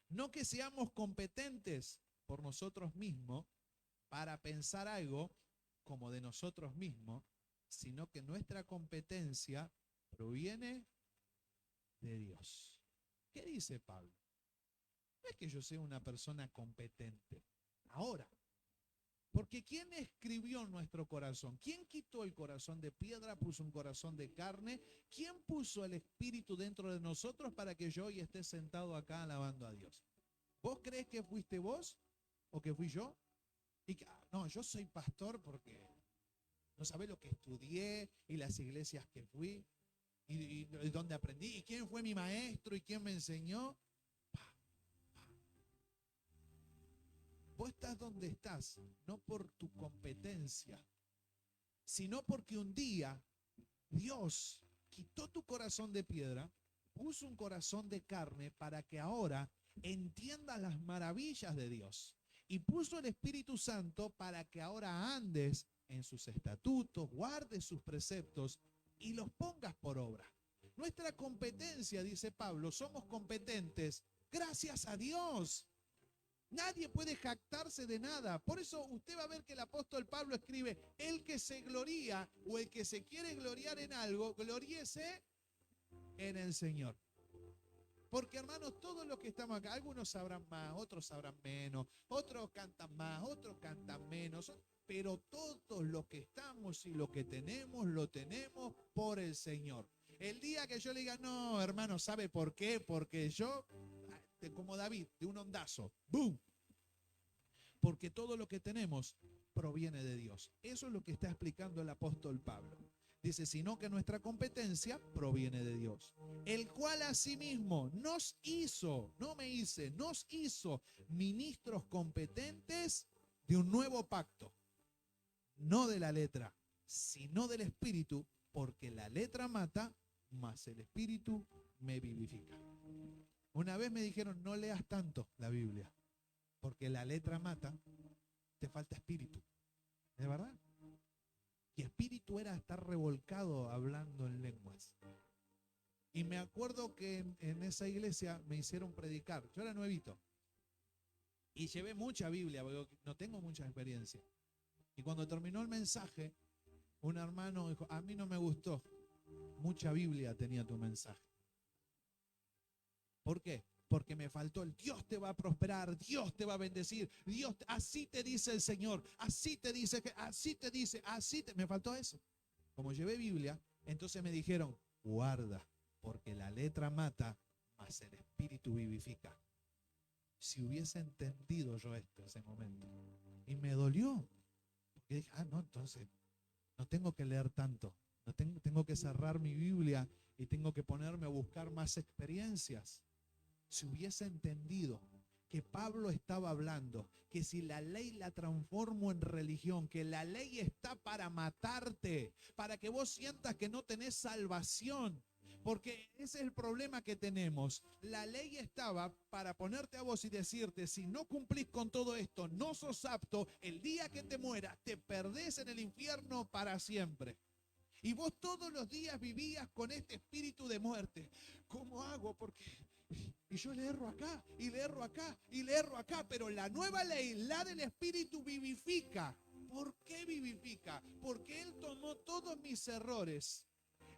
No que seamos competentes por nosotros mismos para pensar algo como de nosotros mismos, sino que nuestra competencia proviene de Dios. ¿Qué dice Pablo? No es que yo sea una persona competente. Ahora, porque ¿quién escribió nuestro corazón? ¿Quién quitó el corazón de piedra, puso un corazón de carne? ¿Quién puso el Espíritu dentro de nosotros para que yo hoy esté sentado acá alabando a Dios? ¿Vos crees que fuiste vos o que fui yo? Y que, no, yo soy pastor porque no sabés lo que estudié y las iglesias que fui y dónde aprendí y quién fue mi maestro y quién me enseñó. Vos estás donde estás, no por tu competencia, sino porque un día Dios quitó tu corazón de piedra, puso un corazón de carne para que ahora entiendas las maravillas de Dios. Y puso el Espíritu Santo para que ahora andes en sus estatutos, guardes sus preceptos y los pongas por obra. Nuestra competencia, dice Pablo, somos competentes gracias a Dios. Nadie puede jactarse de nada. Por eso usted va a ver que el apóstol Pablo escribe, el que se gloría o el que se quiere gloriar en algo, gloríese en el Señor. Porque hermanos, todos los que estamos acá, algunos sabrán más, otros sabrán menos, otros cantan más, otros cantan menos, pero todos los que estamos y lo que tenemos, lo tenemos por el Señor. El día que yo le diga, no, hermano, ¿sabe por qué? Porque yo, como David, de un ondazo, ¡boom! Porque todo lo que tenemos proviene de Dios. Eso es lo que está explicando el apóstol Pablo. Dice, sino que nuestra competencia proviene de Dios. el cual asimismo nos hizo, no me hice, nos hizo ministros competentes de un nuevo pacto, no de la letra, sino del Espíritu, porque la letra mata, mas el Espíritu me vivifica. Una vez me dijeron, no leas tanto la Biblia, porque la letra mata, te falta espíritu. ¿De verdad? Y espíritu era estar revolcado hablando en lenguas. Y me acuerdo que en esa iglesia me hicieron predicar. Yo era nuevito. Y llevé mucha Biblia, porque no tengo mucha experiencia. Y cuando terminó el mensaje, un hermano dijo, a mí no me gustó. Mucha Biblia tenía tu mensaje. ¿Por qué? Porque me faltó el Dios te va a prosperar, Dios te va a bendecir, Dios, así te dice el Señor, así te dice, así te dice, me faltó eso. Como llevé Biblia, entonces me dijeron, guarda, porque la letra mata, mas el Espíritu vivifica. Si hubiese entendido yo esto en ese momento, y me dolió, porque dije, no, entonces no tengo que leer tanto, no tengo que cerrar mi Biblia y tengo que ponerme a buscar más experiencias. Si hubiese entendido que Pablo estaba hablando, que si la ley la transformo en religión, que la ley está para matarte, para que vos sientas que no tenés salvación, porque ese es el problema que tenemos. La ley estaba para ponerte a vos y decirte, si no cumplís con todo esto, no sos apto, el día que te mueras, te perdés en el infierno para siempre. Y vos todos los días vivías con este espíritu de muerte. ¿Cómo hago? Porque... Y yo le erro acá, y le erro acá, y le erro acá. Pero la nueva ley, la del Espíritu, vivifica. ¿Por qué vivifica? Porque Él tomó todos mis errores.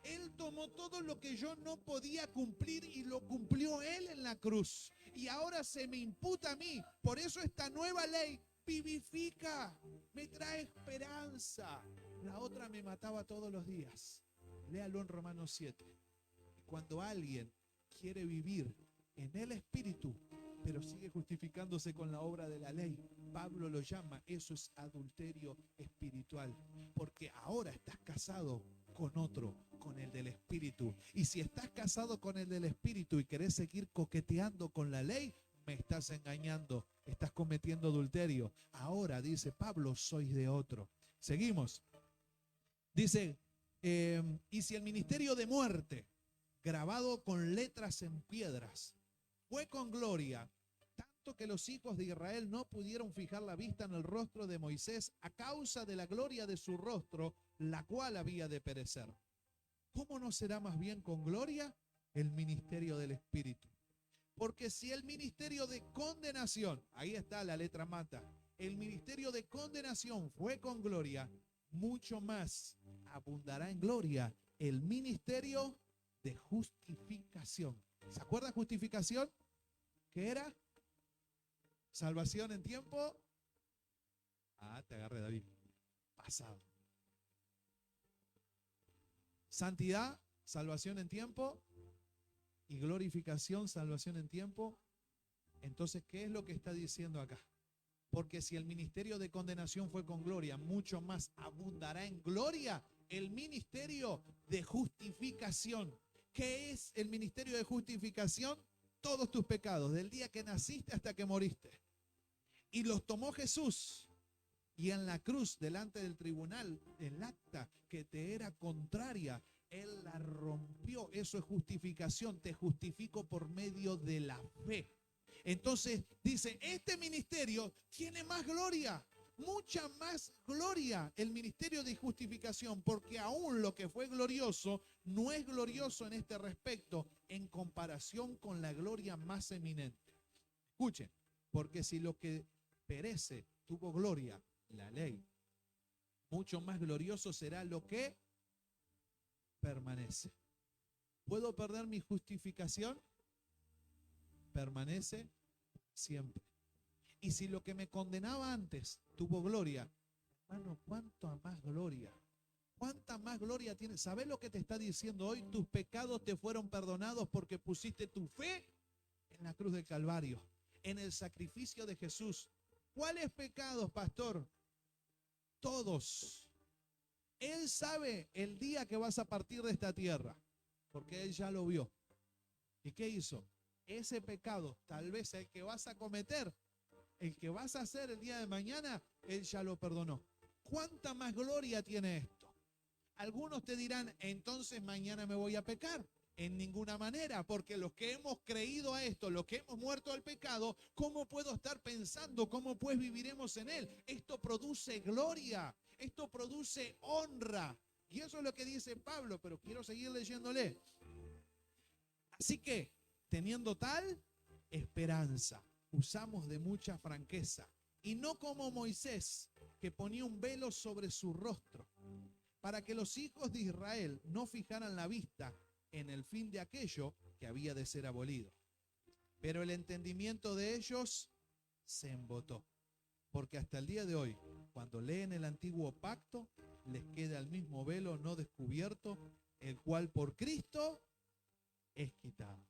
Él tomó todo lo que yo no podía cumplir y lo cumplió Él en la cruz. Y ahora se me imputa a mí. Por eso esta nueva ley vivifica, me trae esperanza. La otra me mataba todos los días. Léalo en Romanos 7. Cuando alguien quiere vivir en el Espíritu, pero sigue justificándose con la obra de la ley, Pablo lo llama, eso es adulterio espiritual, porque ahora estás casado con otro, con el del Espíritu. Y si estás casado con el del Espíritu y querés seguir coqueteando con la ley, me estás engañando, estás cometiendo adulterio. Ahora, dice Pablo, sois de otro. Seguimos. Dice, y si el ministerio de muerte, grabado con letras en piedras, fue con gloria, tanto que los hijos de Israel no pudieron fijar la vista en el rostro de Moisés a causa de la gloria de su rostro, la cual había de perecer. ¿Cómo no será más bien con gloria el ministerio del Espíritu? Porque si el ministerio de condenación, ahí está la letra mata, el ministerio de condenación fue con gloria, mucho más abundará en gloria el ministerio de justificación. ¿Se acuerda justificación? ¿Qué era? Salvación en tiempo. Te agarré, David. Pasado. Santidad, salvación en tiempo. Y glorificación, salvación en tiempo. Entonces, ¿qué es lo que está diciendo acá? Porque si el ministerio de condenación fue con gloria, mucho más abundará en gloria el ministerio de justificación. ¿Qué es el ministerio de justificación? Todos tus pecados, del día que naciste hasta que moriste. Y los tomó Jesús. Y en la cruz, delante del tribunal, el acta que te era contraria, Él la rompió. Eso es justificación. Te justifico por medio de la fe. Entonces dice, este ministerio tiene más gloria, mucha más gloria, el ministerio de justificación, porque aún lo que fue glorioso no es glorioso en este respecto en comparación con la gloria más eminente. Escuchen, porque si lo que perece tuvo gloria, la ley, mucho más glorioso será lo que permanece. ¿Puedo perder mi justificación? Permanece siempre. Y si lo que me condenaba antes tuvo gloria, hermano, ¿cuánta más gloria? ¿Cuánta más gloria tiene? ¿Sabes lo que te está diciendo hoy? Tus pecados te fueron perdonados porque pusiste tu fe en la cruz del Calvario, en el sacrificio de Jesús. ¿Cuáles pecados, pastor? Todos. Él sabe el día que vas a partir de esta tierra, porque Él ya lo vio. ¿Y qué hizo? Ese pecado, tal vez el que vas a cometer, el que vas a hacer el día de mañana, Él ya lo perdonó. ¿Cuánta más gloria tiene esto? Algunos te dirán, entonces mañana me voy a pecar. En ninguna manera, porque los que hemos creído a esto, los que hemos muerto al pecado, ¿cómo puedo estar pensando? ¿Cómo pues viviremos en él? Esto produce gloria, esto produce honra. Y eso es lo que dice Pablo, pero quiero seguir leyéndole. Así que, teniendo tal esperanza, usamos de mucha franqueza, y no como Moisés, que ponía un velo sobre su rostro, para que los hijos de Israel no fijaran la vista en el fin de aquello que había de ser abolido. Pero el entendimiento de ellos se embotó, porque hasta el día de hoy, cuando leen el antiguo pacto, les queda el mismo velo no descubierto, el cual por Cristo es quitado.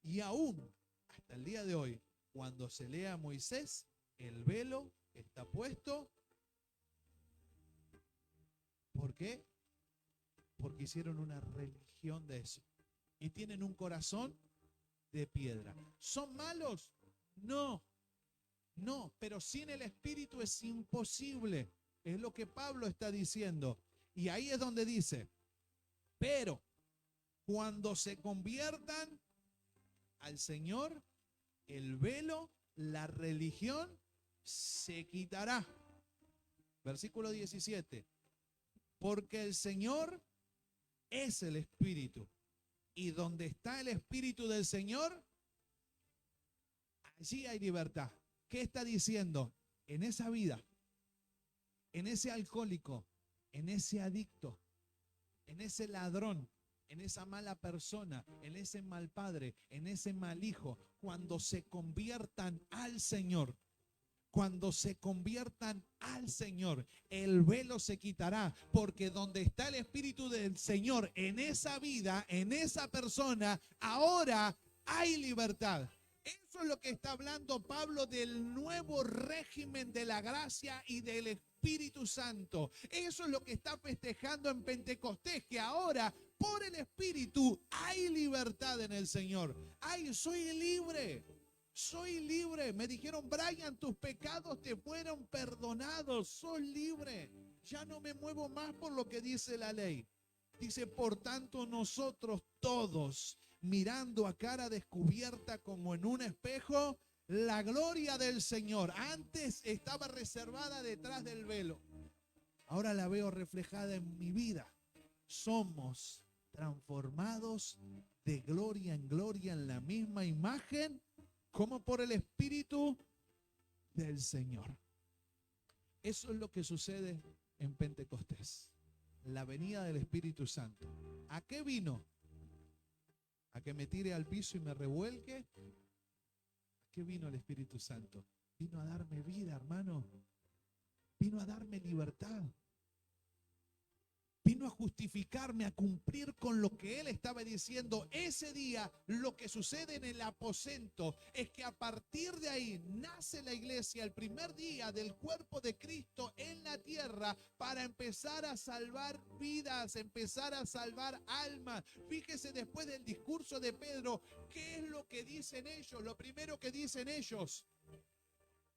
Y aún hasta el día de hoy, cuando se lee a Moisés, el velo está puesto. ¿Por qué? Porque hicieron una religión de eso. Y tienen un corazón de piedra. ¿Son malos? No, no, pero sin el Espíritu es imposible. Es lo que Pablo está diciendo. Y ahí es donde dice, pero cuando se conviertan al Señor, el velo, la religión, se quitará. Versículo 17. Porque el Señor es el Espíritu. Y donde está el Espíritu del Señor, allí hay libertad. ¿Qué está diciendo? En esa vida, en ese alcohólico, en ese adicto, en ese ladrón, en esa mala persona, en ese mal padre, en ese mal hijo, cuando se conviertan al Señor, cuando se conviertan al Señor, el velo se quitará, porque donde está el Espíritu del Señor, en esa vida, en esa persona, ahora hay libertad. Eso es lo que está hablando Pablo del nuevo régimen de la gracia y del Espíritu Santo. Eso es lo que está festejando en Pentecostés, que ahora por el Espíritu hay libertad en el Señor. ¡Ay, soy libre! Soy libre. Me dijeron, Brian, tus pecados te fueron perdonados. Soy libre. Ya no me muevo más por lo que dice la ley. Dice, por tanto, nosotros todos, mirando a cara descubierta como en un espejo, la gloria del Señor. Antes estaba reservada detrás del velo. Ahora la veo reflejada en mi vida. Somos transformados de gloria en gloria en la misma imagen, como por el Espíritu del Señor. Eso es lo que sucede en Pentecostés. La venida del Espíritu Santo. ¿A qué vino? ¿A que me tire al piso y me revuelque? ¿A qué vino el Espíritu Santo? Vino a darme vida, hermano. Vino a darme libertad. Vino a justificarme, a cumplir con lo que él estaba diciendo. Ese día, lo que sucede en el aposento es que a partir de ahí nace la iglesia, el primer día del cuerpo de Cristo en la tierra, para empezar a salvar vidas, empezar a salvar almas. Fíjese después del discurso de Pedro, ¿qué es lo que dicen ellos? Lo primero que dicen ellos: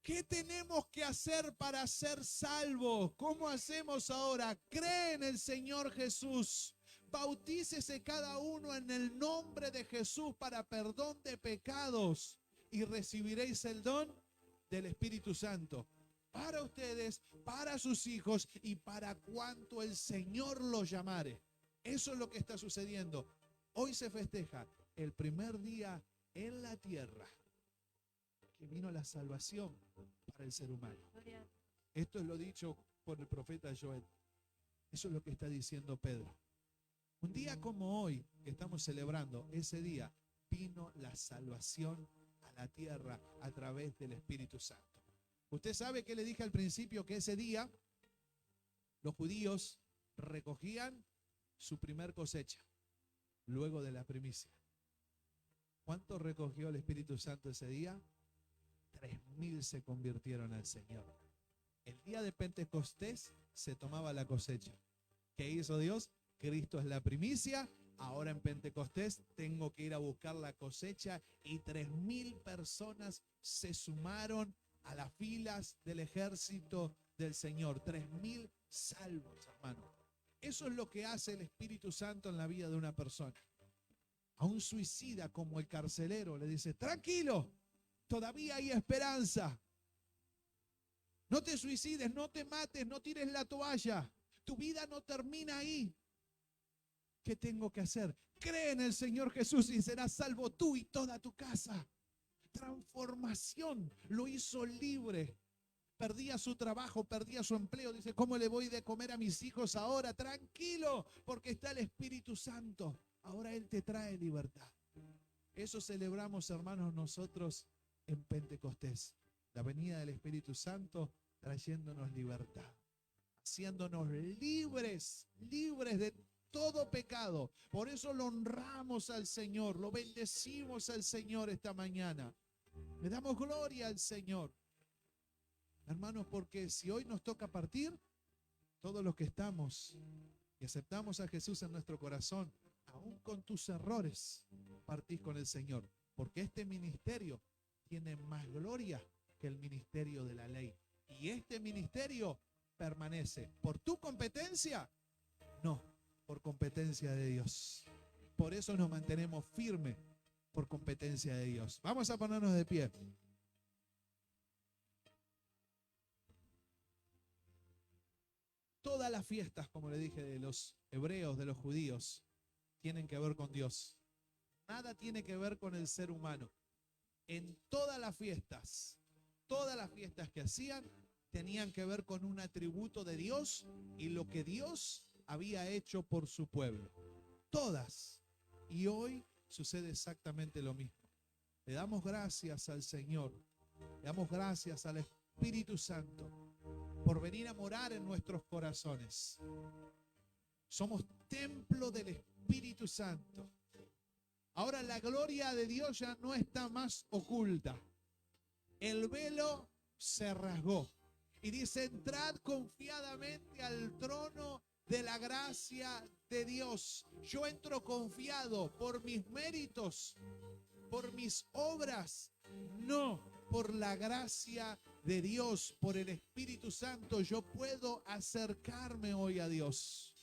¿qué tenemos que hacer para ser salvos? ¿Cómo hacemos ahora? Cree en el Señor Jesús. Bautícese cada uno en el nombre de Jesús para perdón de pecados y recibiréis el don del Espíritu Santo. Para ustedes, para sus hijos y para cuanto el Señor los llamare. Eso es lo que está sucediendo. Hoy se festeja el primer día en la tierra que vino la salvación para el ser humano. Esto es lo dicho por el profeta Joel. Eso es lo que está diciendo Pedro. Un día como hoy, que estamos celebrando, ese día vino la salvación a la tierra a través del Espíritu Santo. Usted sabe que le dije al principio que ese día los judíos recogían su primer cosecha, luego de la primicia. ¿Cuánto recogió el Espíritu Santo ese día? 3.000 se convirtieron al Señor. El día de Pentecostés se tomaba la cosecha. ¿Qué hizo Dios? Cristo es la primicia Ahora en Pentecostés tengo que ir a buscar la cosecha y 3.000 personas se sumaron a las filas del ejército del Señor. 3.000 salvos, hermano. Eso es lo que hace el Espíritu Santo en la vida de una persona. A un suicida como el carcelero le dice, tranquilo, todavía hay esperanza. No te suicides, no te mates, no tires la toalla. Tu vida no termina ahí. ¿Qué tengo que hacer? Cree en el Señor Jesús y serás salvo tú y toda tu casa. Transformación, lo hizo libre. Perdía su trabajo, perdía su empleo. Dice, ¿cómo le voy de comer a mis hijos ahora? Tranquilo, porque está el Espíritu Santo. Ahora Él te trae libertad. Eso celebramos, hermanos, nosotros en Pentecostés. La venida del Espíritu Santo trayéndonos libertad. Haciéndonos libres, libres de todo pecado. Por eso lo honramos al Señor, lo bendecimos al Señor esta mañana. Le damos gloria al Señor. Hermanos, porque si hoy nos toca partir, todos los que estamos y aceptamos a Jesús en nuestro corazón, aún con tus errores, partís con el Señor. Porque este ministerio tiene más gloria que el ministerio de la ley. Y este ministerio permanece. ¿Por tu competencia? No, por competencia de Dios. Por eso nos mantenemos firmes, por competencia de Dios. Vamos a ponernos de pie. Todas las fiestas, como le dije, de los hebreos, de los judíos, tienen que ver con Dios. Nada tiene que ver con el ser humano. En todas las fiestas que hacían, tenían que ver con un atributo de Dios y lo que Dios había hecho por su pueblo. Todas. Y hoy sucede exactamente lo mismo. Le damos gracias al Señor. Le damos gracias al Espíritu Santo por venir a morar en nuestros corazones. Somos templo del Espíritu Santo. Ahora la gloria de Dios ya no está más oculta. El velo se rasgó. Y dice, entrad confiadamente al trono de la gracia de Dios. Yo entro confiado por mis méritos, por mis obras, no por la gracia de Dios, por el Espíritu Santo. Yo puedo acercarme hoy a Dios.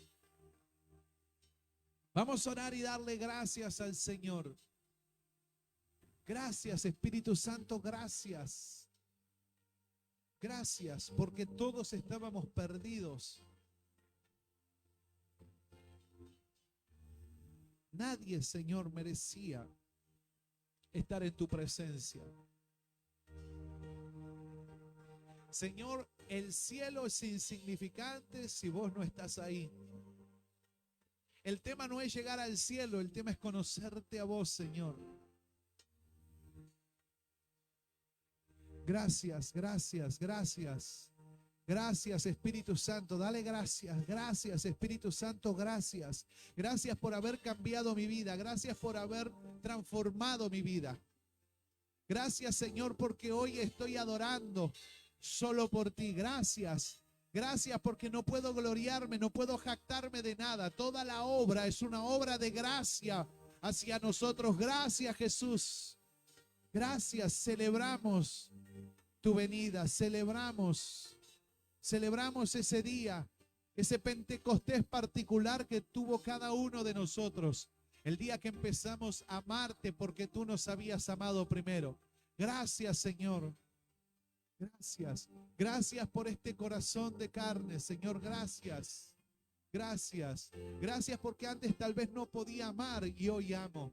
Vamos a orar y darle gracias al Señor. Gracias, Espíritu Santo, gracias. Gracias, porque todos estábamos perdidos. Nadie, Señor, merecía estar en tu presencia. Señor, el cielo es insignificante si vos no estás ahí. El tema no es llegar al cielo, el tema es conocerte a vos, Señor. Gracias, gracias, gracias. Gracias, Espíritu Santo. Dale gracias. Gracias, Espíritu Santo. Gracias. Gracias por haber cambiado mi vida. Gracias por haber transformado mi vida. Gracias, Señor, porque hoy estoy adorando solo por ti. Gracias. Gracias porque no puedo gloriarme, no puedo jactarme de nada. Toda la obra es una obra de gracia hacia nosotros. Gracias, Jesús. Gracias. Celebramos tu venida. Celebramos ese día, ese Pentecostés particular que tuvo cada uno de nosotros. El día que empezamos a amarte porque tú nos habías amado primero. Gracias, Señor. Gracias. Gracias por este corazón de carne, Señor. Gracias. Gracias. Gracias porque antes tal vez no podía amar y hoy amo.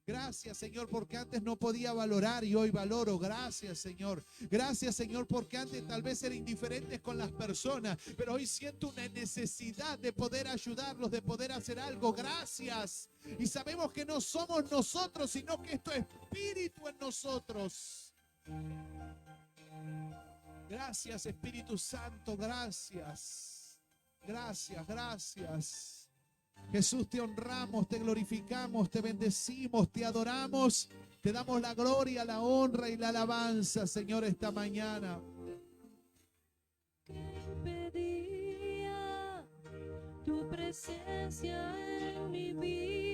Gracias, Señor, porque antes no podía valorar y hoy valoro. Gracias, Señor. Gracias, Señor, porque antes tal vez era indiferente con las personas, pero hoy siento una necesidad de poder ayudarlos, de poder hacer algo. Gracias. Y sabemos que no somos nosotros, sino que es tu Espíritu en nosotros. Gracias, Espíritu Santo. Gracias. Gracias, gracias. Jesús, te honramos, te glorificamos, te bendecimos, te adoramos, te damos la gloria, la honra y la alabanza, Señor, esta mañana.
Pedía tu presencia en mi vida.